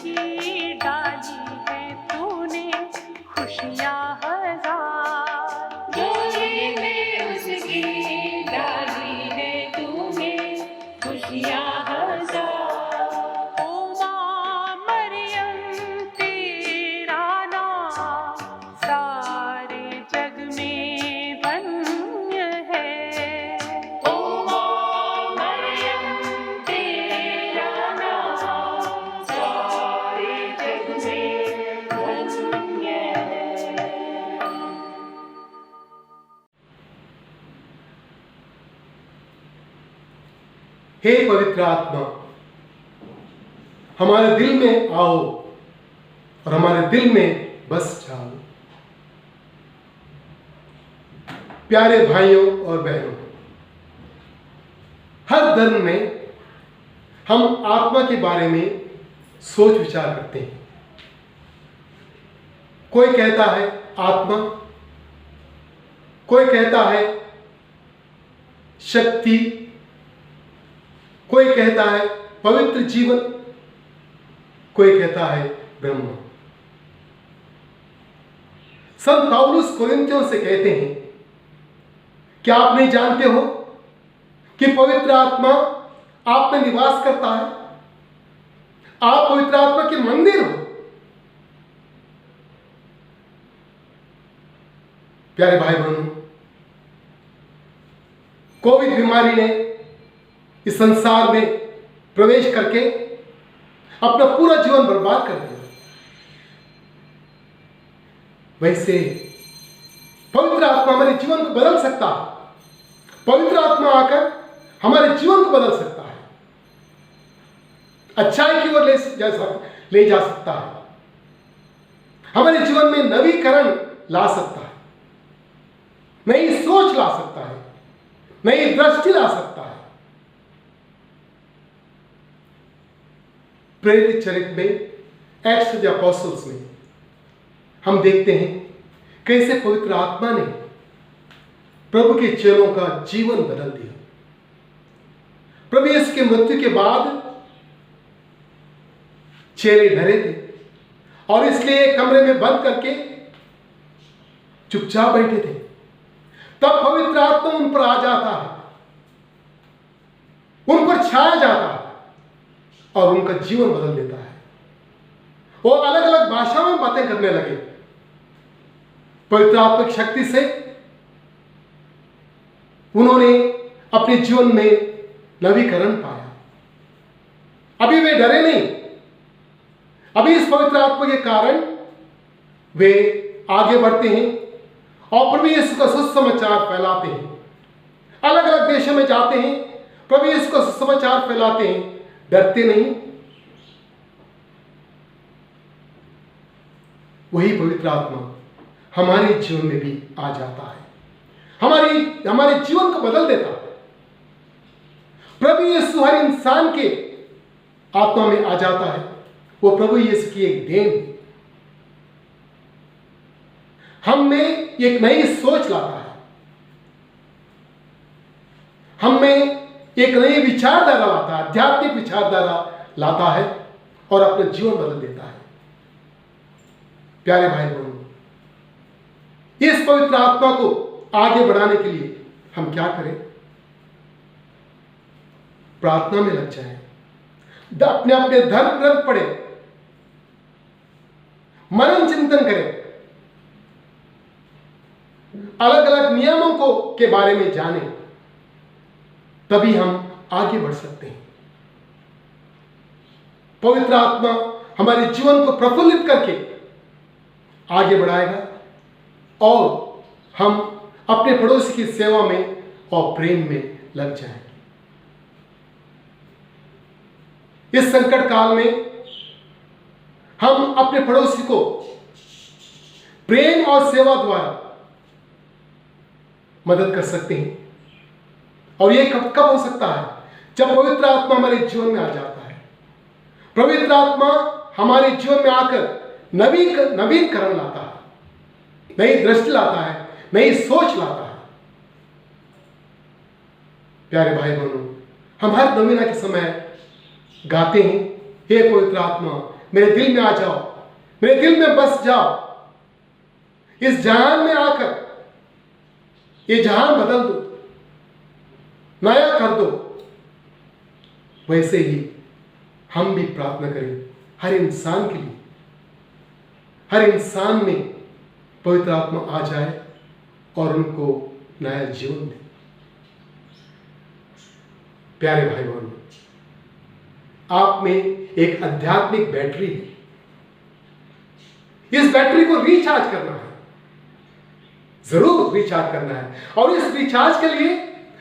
उसकी डाली है तूने खुशियाँ हजार। झोली में उसकी डाली है तूने खुशियाँ हजार। ओ माँ मरियम तेरा नाम सारे जग में धन्य है। ओ माँ मरियम तेरा नाम सारे जग में धन्य है। हे पवित्र आत्मा, हमारे दिल में आओ और हमारे दिल में बस जाओ। प्यारे भाइयों और बहनों, हर धर्म में हम आत्मा के बारे में सोच विचार करते हैं। कोई कहता है आत्मा, कोई कहता है शक्ति, कोई कहता है पवित्र जीवन, कोई कहता है ब्रह्म। संत पौलुस कोरिन्थियों से कहते हैं, क्या आप नहीं जानते हो कि पवित्र आत्मा आप में निवास करता है? आप पवित्र आत्मा के मंदिर हो। प्यारे भाई बहनों, कोविड बीमारी ने इस संसार में प्रवेश करके अपना पूरा जीवन बर्बाद कर दिया। वैसे पवित्र आत्मा हमारे जीवन को बदल सकता है। पवित्र आत्मा आकर हमारे जीवन को बदल सकता है, अच्छाई की ओर ले जा सकता है, हमारे जीवन में नवीकरण ला सकता है, नई सोच ला सकता है, नई दृष्टि ला सकता है। प्रेरित चरित्र में, एक्ट्स ऑफ द एपोस्टल्स में हम देखते हैं कैसे पवित्र आत्मा ने प्रभु के चेलों का जीवन बदल दिया। प्रभु यीशु के मृत्यु के बाद चेले डरे थे और इसलिए कमरे में बंद करके चुपचाप बैठे थे। तब पवित्र आत्मा उन पर आ जाता है, उन पर छाया जाता है और उनका जीवन बदल देता है। वो अलग अलग भाषा में बातें करने लगे। पवित्र आत्मा की शक्ति से उन्होंने अपने जीवन में नवीकरण पाया। अभी वे डरे नहीं, अभी इस पवित्र आत्मा के कारण वे आगे बढ़ते हैं और प्रभु यीशु का सुसमाचार फैलाते हैं। अलग अलग देशों में जाते हैं, प्रभु यीशु का सुसमाचार फैलाते हैं, डरते नहीं। वही पवित्र आत्मा हमारे जीवन में भी आ जाता है, हमारे जीवन को बदल देता है। प्रभु यीशु हर इंसान के आत्मा में आ जाता है। वो प्रभु यीशु की एक देन है। हम में एक नई सोच लाता है, हम में एक नई विचारधारा लाता है, आध्यात्मिक विचारधारा लाता है और अपना जीवन बदल देता है। प्यारे भाई बहनों, इस पवित्र आत्मा को आगे बढ़ाने के लिए हम क्या करें? प्रार्थना में लग जाएं, अपने अपने धर्म ग्रंथ पढ़ें, मनन चिंतन करें, अलग अलग नियमों को के बारे में जानें, तभी हम आगे बढ़ सकते हैं। पवित्र आत्मा हमारे जीवन को प्रफुल्लित करके आगे बढ़ाएगा और हम अपने पड़ोसी की सेवा में और प्रेम में लग जाएंगे। इस संकट काल में हम अपने पड़ोसी को प्रेम और सेवा द्वारा मदद कर सकते हैं। और यह कब हो सकता है? जब पवित्र आत्मा हमारे जीवन में आ जाता है। पवित्र आत्मा हमारे जीवन में आकर नवीकरण लाता है, नई दृष्टि लाता है, नई सोच लाता है। प्यारे भाई बहनों, हम हर नवीना के समय गाते हैं, हे पवित्र आत्मा मेरे दिल में आ जाओ, मेरे दिल में बस जाओ। इस जहान में आकर ये जहान बदल दो, नया कर दो। वैसे ही हम भी प्रार्थना करें हर इंसान के लिए, हर इंसान में पवित्र आत्मा आ जाए और उनको नया जीवन दे। प्यारे भाई बहनों, आप में एक आध्यात्मिक बैटरी है। इस बैटरी को रिचार्ज करना है, जरूर रिचार्ज करना है। और इस रिचार्ज के लिए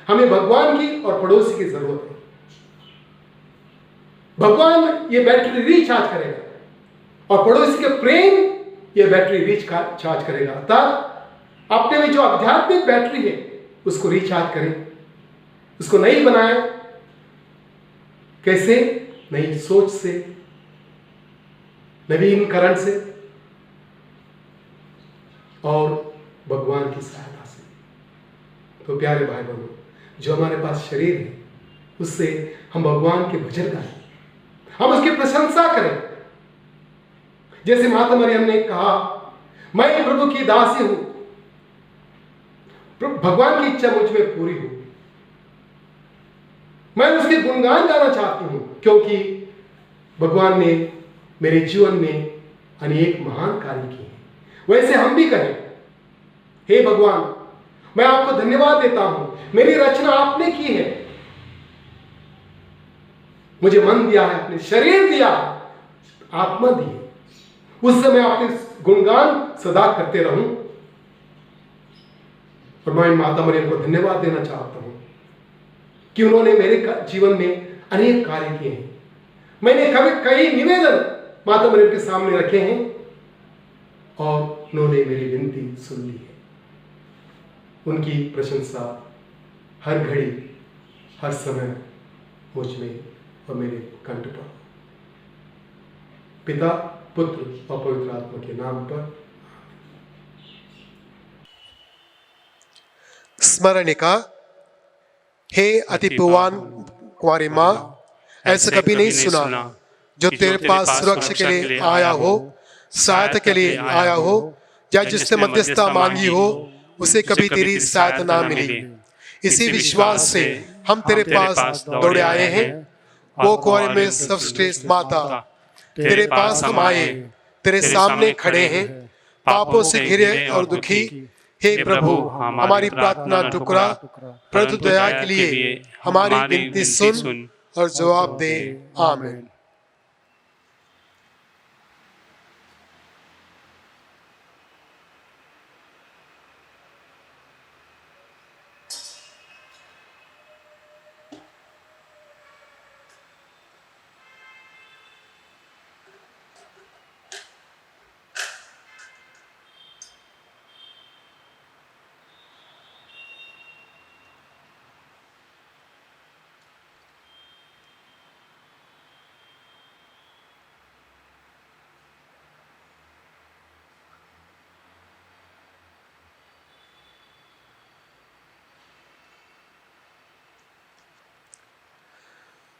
हमें भगवान की और पड़ोसी की जरूरत है। भगवान ये बैटरी रिचार्ज करेगा और पड़ोसी के प्रेम ये बैटरी रिचार्ज करेगा। अर्थात अपने में जो आध्यात्मिक बैटरी है उसको रिचार्ज करें, उसको नई बनाएं। कैसे? नई सोच से, नवीनीकरण से और भगवान की सहायता से। तो प्यारे भाई बहनों, जो हमारे पास शरीर है उससे हम भगवान के भजन गाएं, हम उसकी प्रशंसा करें। जैसे माता मरियम ने कहा, मैं प्रभु की दासी हूं, भगवान की इच्छा मुझ में पूरी हो। मैं उसके गुणगान गाना चाहती हूं क्योंकि भगवान ने मेरे जीवन में अनेक महान कार्य किए हैं। वैसे हम भी कहें, हे भगवान, मैं आपको धन्यवाद देता हूं, मेरी रचना आपने की है, मुझे मन दिया है, अपने शरीर दिया है, आत्मा दी है। उससे मैं आपके गुणगान सदा करते रहूं। और मैं माता मरियम को धन्यवाद देना चाहता हूं कि उन्होंने मेरे जीवन में अनेक कार्य किए हैं। मैंने कई निवेदन माता मरियम के सामने रखे हैं और उन्होंने मेरी विनती सुन ली है। उनकी प्रशंसा हर घड़ी, हर समय मुझ में और मेरे कंठ पर। पिता, पुत्र और पवित्र आत्मा के नाम पर। स्मरणिका। हे अति पुवान कुंवारी माँ, ऐसा कभी नहीं सुना जो तेरे पास सुरक्षा के लिए आया हो, सहायता के लिए आया हो, या जिसने मध्यस्थता मांगी हो उसे कभी तेरी सहायता ना मिली। इसी विश्वास से हम तेरे पास दौड़े आए हैं। वो कुंवारी में सर्वश्रेष्ठ माता, तेरे पास हम आए, तेरे सामने खड़े हैं, पापों से घिरे और दुखी। हे प्रभु, हमारी प्रार्थना टुकरा, परंतु दया के लिए हमारी विनती सुन और जवाब दे। आमीन।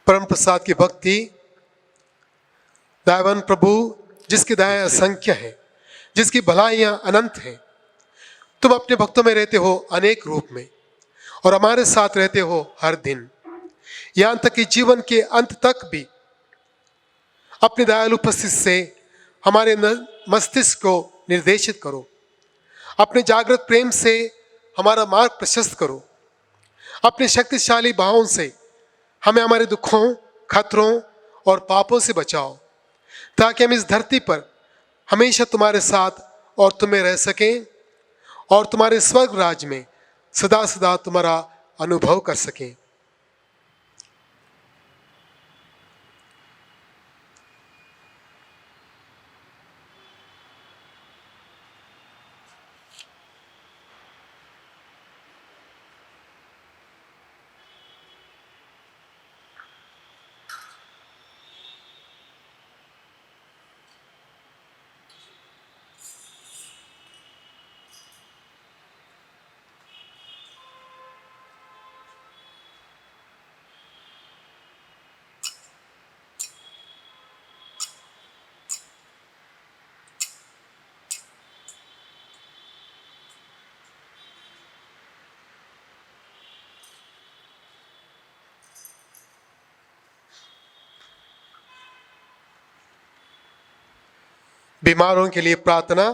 परम प्रसाद की भक्ति। दयावान प्रभु, जिसकी दया असंख्य है, जिसकी भलाइयां अनंत हैं, तुम अपने भक्तों में रहते हो अनेक रूप में और हमारे साथ रहते हो हर दिन, यहां तक कि जीवन के अंत तक भी। अपनी दयालु उपस्थिति से हमारे मस्तिष्क को निर्देशित करो, अपने जागृत प्रेम से हमारा मार्ग प्रशस्त करो, अपने शक्तिशाली भावों से हमें हमारे दुखों, खतरों और पापों से बचाओ, ताकि हम इस धरती पर हमेशा तुम्हारे साथ और तुम्हें रह सकें और तुम्हारे स्वर्ग राज्य में सदा सदा तुम्हारा अनुभव कर सकें। बीमारों के लिए प्रार्थना।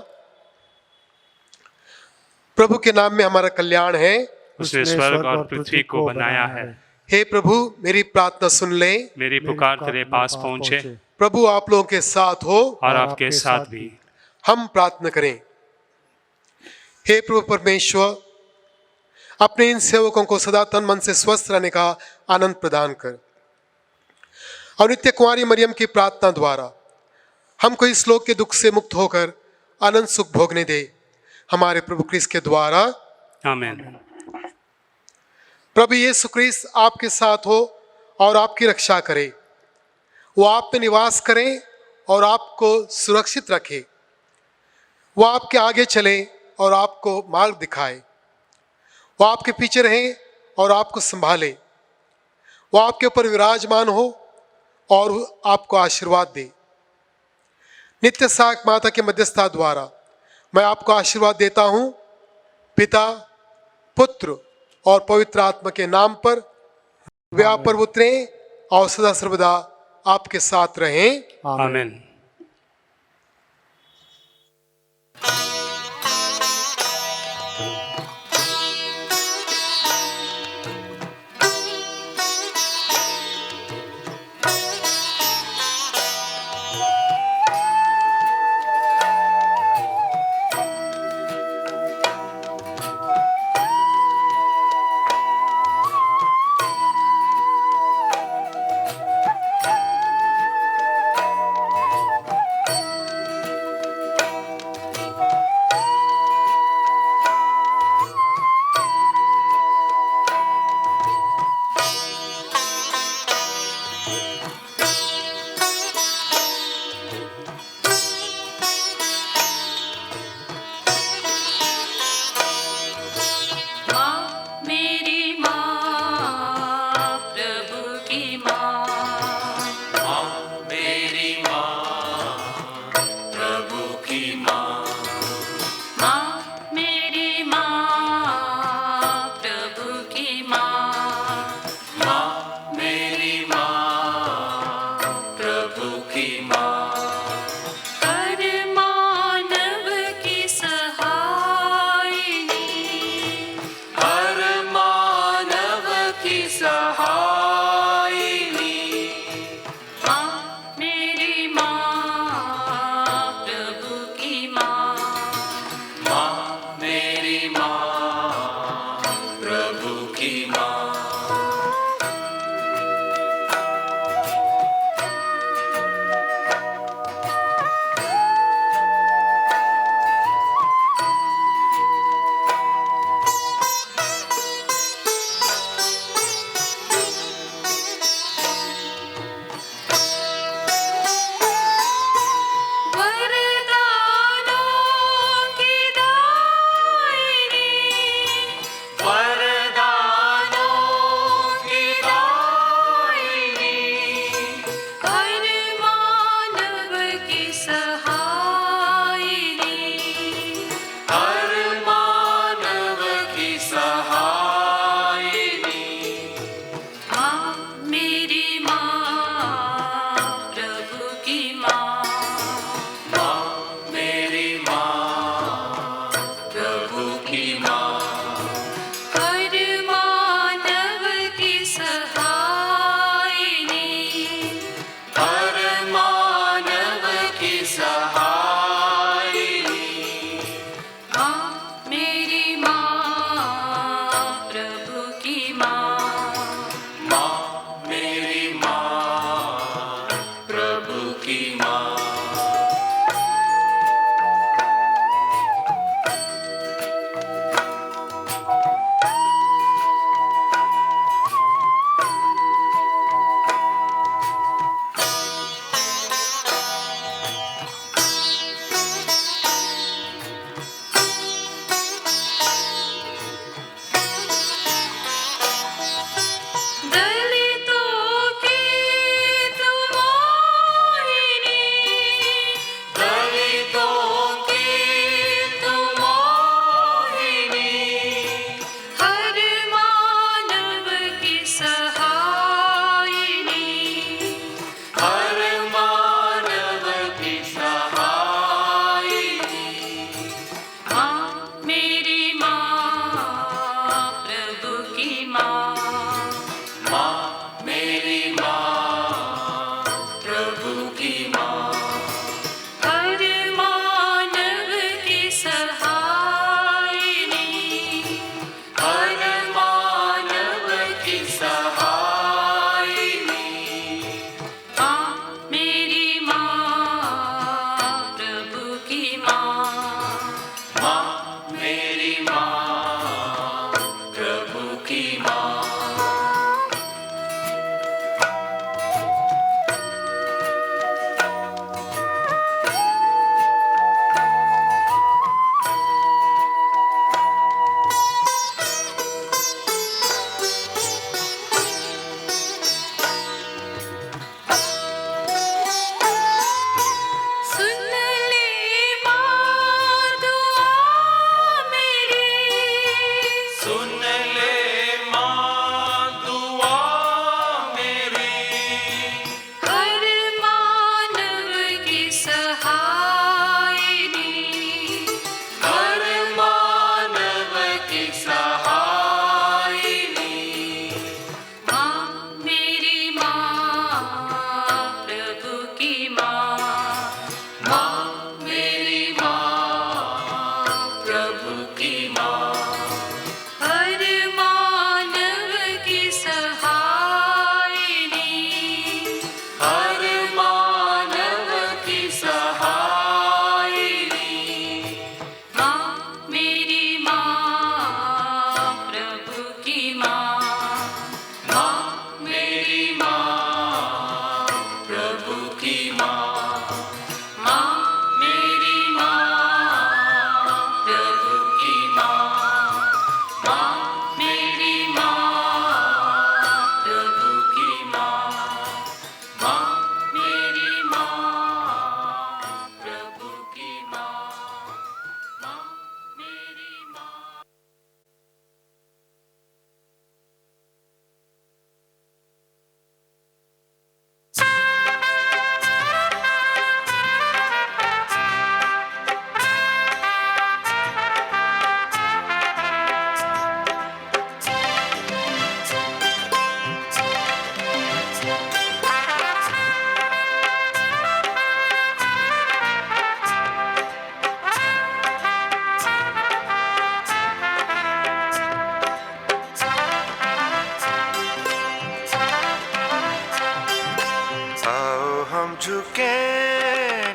प्रभु के नाम में हमारा कल्याण है, उसने स्वर्ग और पृथ्वी को बनाया है। हे प्रभु मेरी प्रार्थना सुन ले, मेरी पुकार तेरे पास पहुंचे। प्रभु आप लोगों के साथ हो और आपके साथ भी। हम प्रार्थना करें। हे प्रभु परमेश्वर, अपने इन सेवकों को सदा तन मन से स्वस्थ रहने का आनंद प्रदान कर और नित्य कुमारी मरियम की प्रार्थना द्वारा हमको इस लोक के दुख से मुक्त होकर आनंद सुख भोगने दे, हमारे प्रभु क्रिस्त के द्वारा आमीन। प्रभु यीशु क्रिस्त आपके साथ हो और आपकी रक्षा करे, वो आप में निवास करे और आपको सुरक्षित रखे, वो आपके आगे चले और आपको मार्ग दिखाए, वो आपके पीछे रहे और आपको संभाले, वो आपके ऊपर विराजमान हो और आपको आशीर्वाद दे। नित्य सहायक माता के मध्यस्थता द्वारा मैं आपको आशीर्वाद देता हूँ, पिता पुत्र और पवित्र आत्मा के नाम पर। वे आप पर उतरे और सदा सर्वदा आपके साथ रहें। आमीन।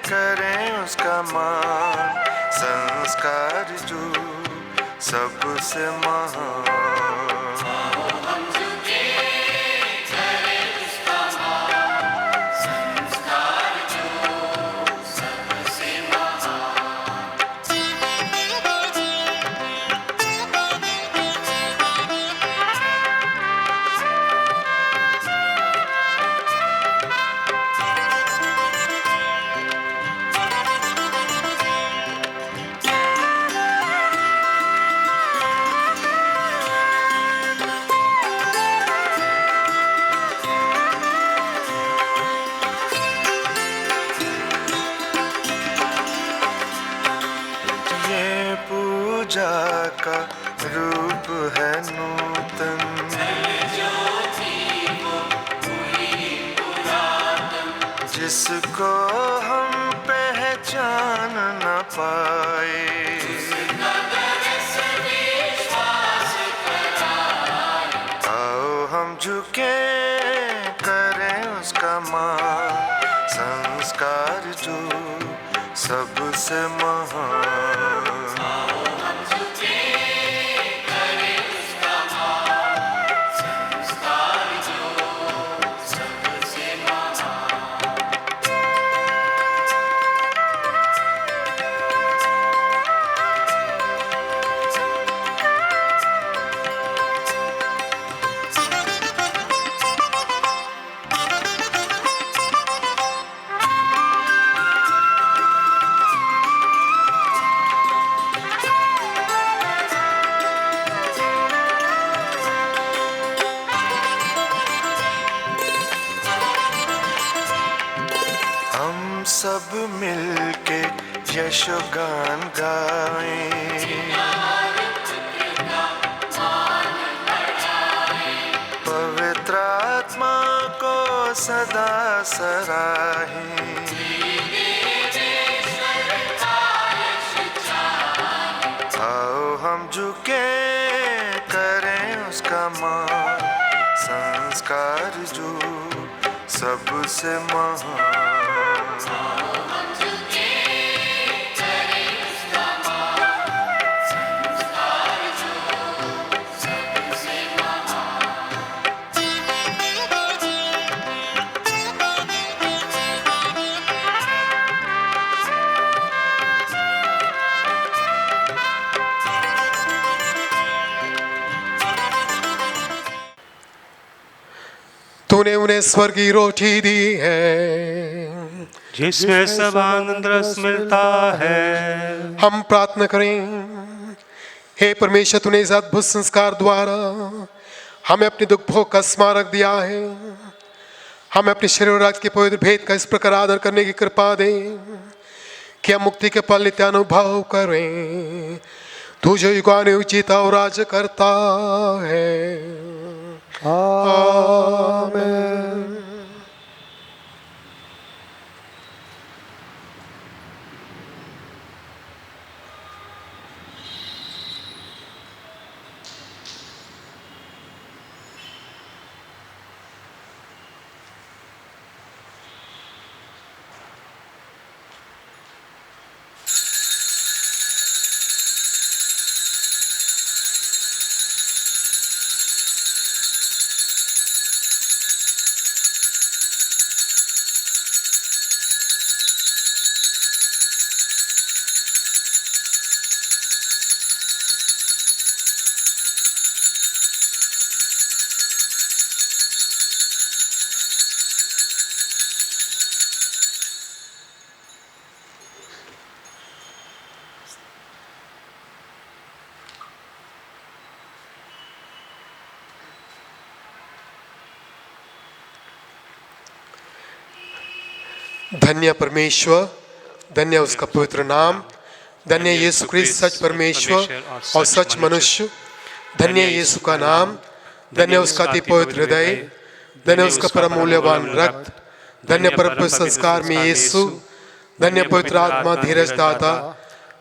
करें उसका मान, संस्कार जो सबसे महान। पूजा का रूप है नूतन, जिसको हम पहचान न पाए। आओ हम झुके करें उसका मान, संस्कार जो सबसे महान। सब मिलके यशोगान गाएं, पवित्र आत्मा को सदा सराहें। आओ हम झुके करें उसका मान, संस्कार जो सबसे महान। तूने उन्हें स्वर्गीय रोटी दी है, जिसमें सब आनंद रस मिलता है। हम प्रार्थना करें। हे परमेश्वर, तूने इस अद्भुत संस्कार द्वारा हमें अपने दुख भोग का स्मारक दिया है। हमें अपने शरीर और रक्त के पवित्र भेद का इस प्रकार आदर करने की कृपा दे कि हम मुक्ति के पल नित्य अनुभव करें। तू जो युगानुयुग जीता और राज करता है। आमीन। धन्य परमेश्वर, धन्य उसका पवित्र नाम, धन्य यीशु क्रिस्त सच परमेश्वर और सच मनुष्य, धन्य यीशु का नाम, धन्य उसका अति पवित्र हृदय, धन्य उसका परम मूल्यवान रक्त, धन्य परम संस्कार में यीशु, धन्य पवित्र आत्मा धीरज दाता,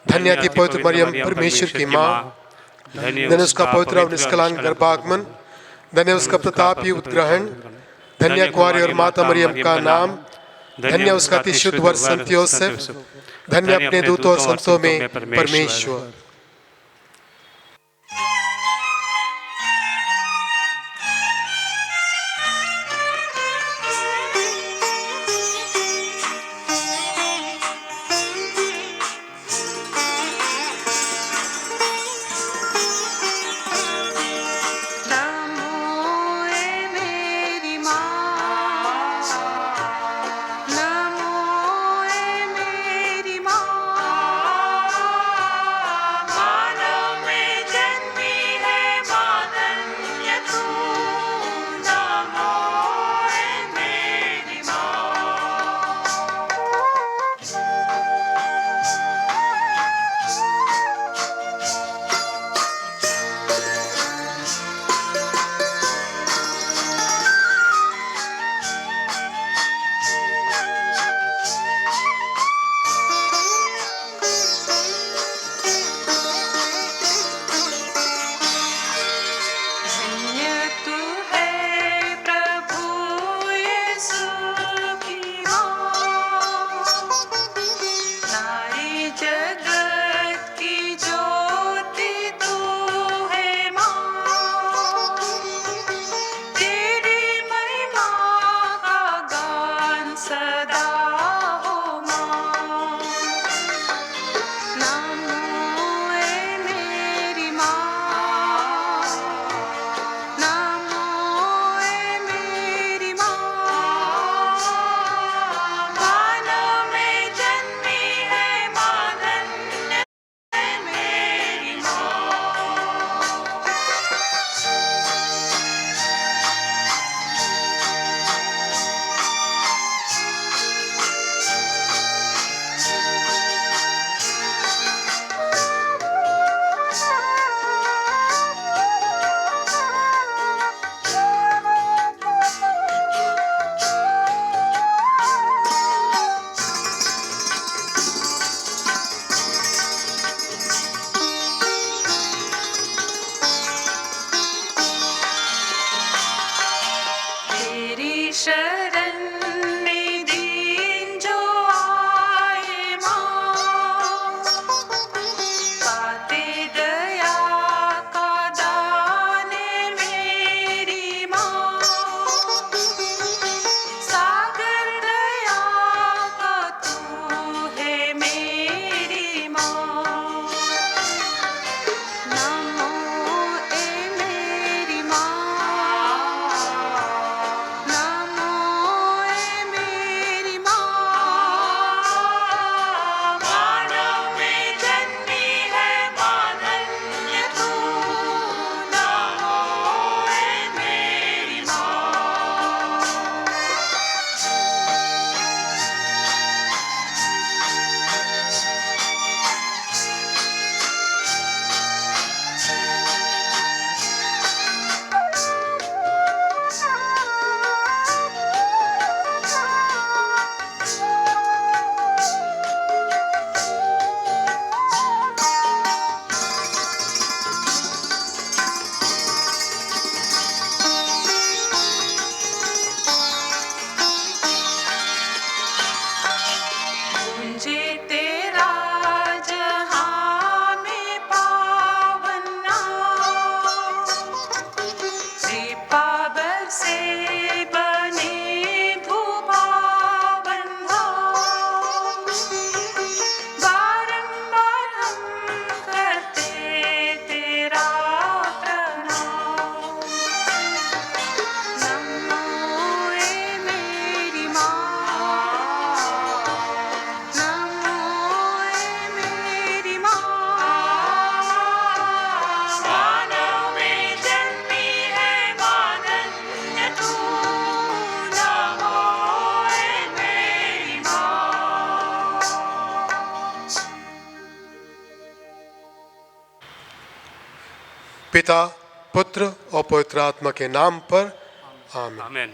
धन्य अति पवित्र मरियम परमेश्वर की माँ, धन्य उसका पवित्र और निष्कलंक गर्भागमन, धन्य उसका प्रतापी उत्ग्रहण, धन्य कुंवारी और माता मरियम का नाम, धन्य उसका अति शुद्ध वर संत योसेफ, धन्य अपने दूतों और संतों में परमेश्वर। पिता, पुत्र और पवित्र आत्मा के नाम पर आमीन। आमीन।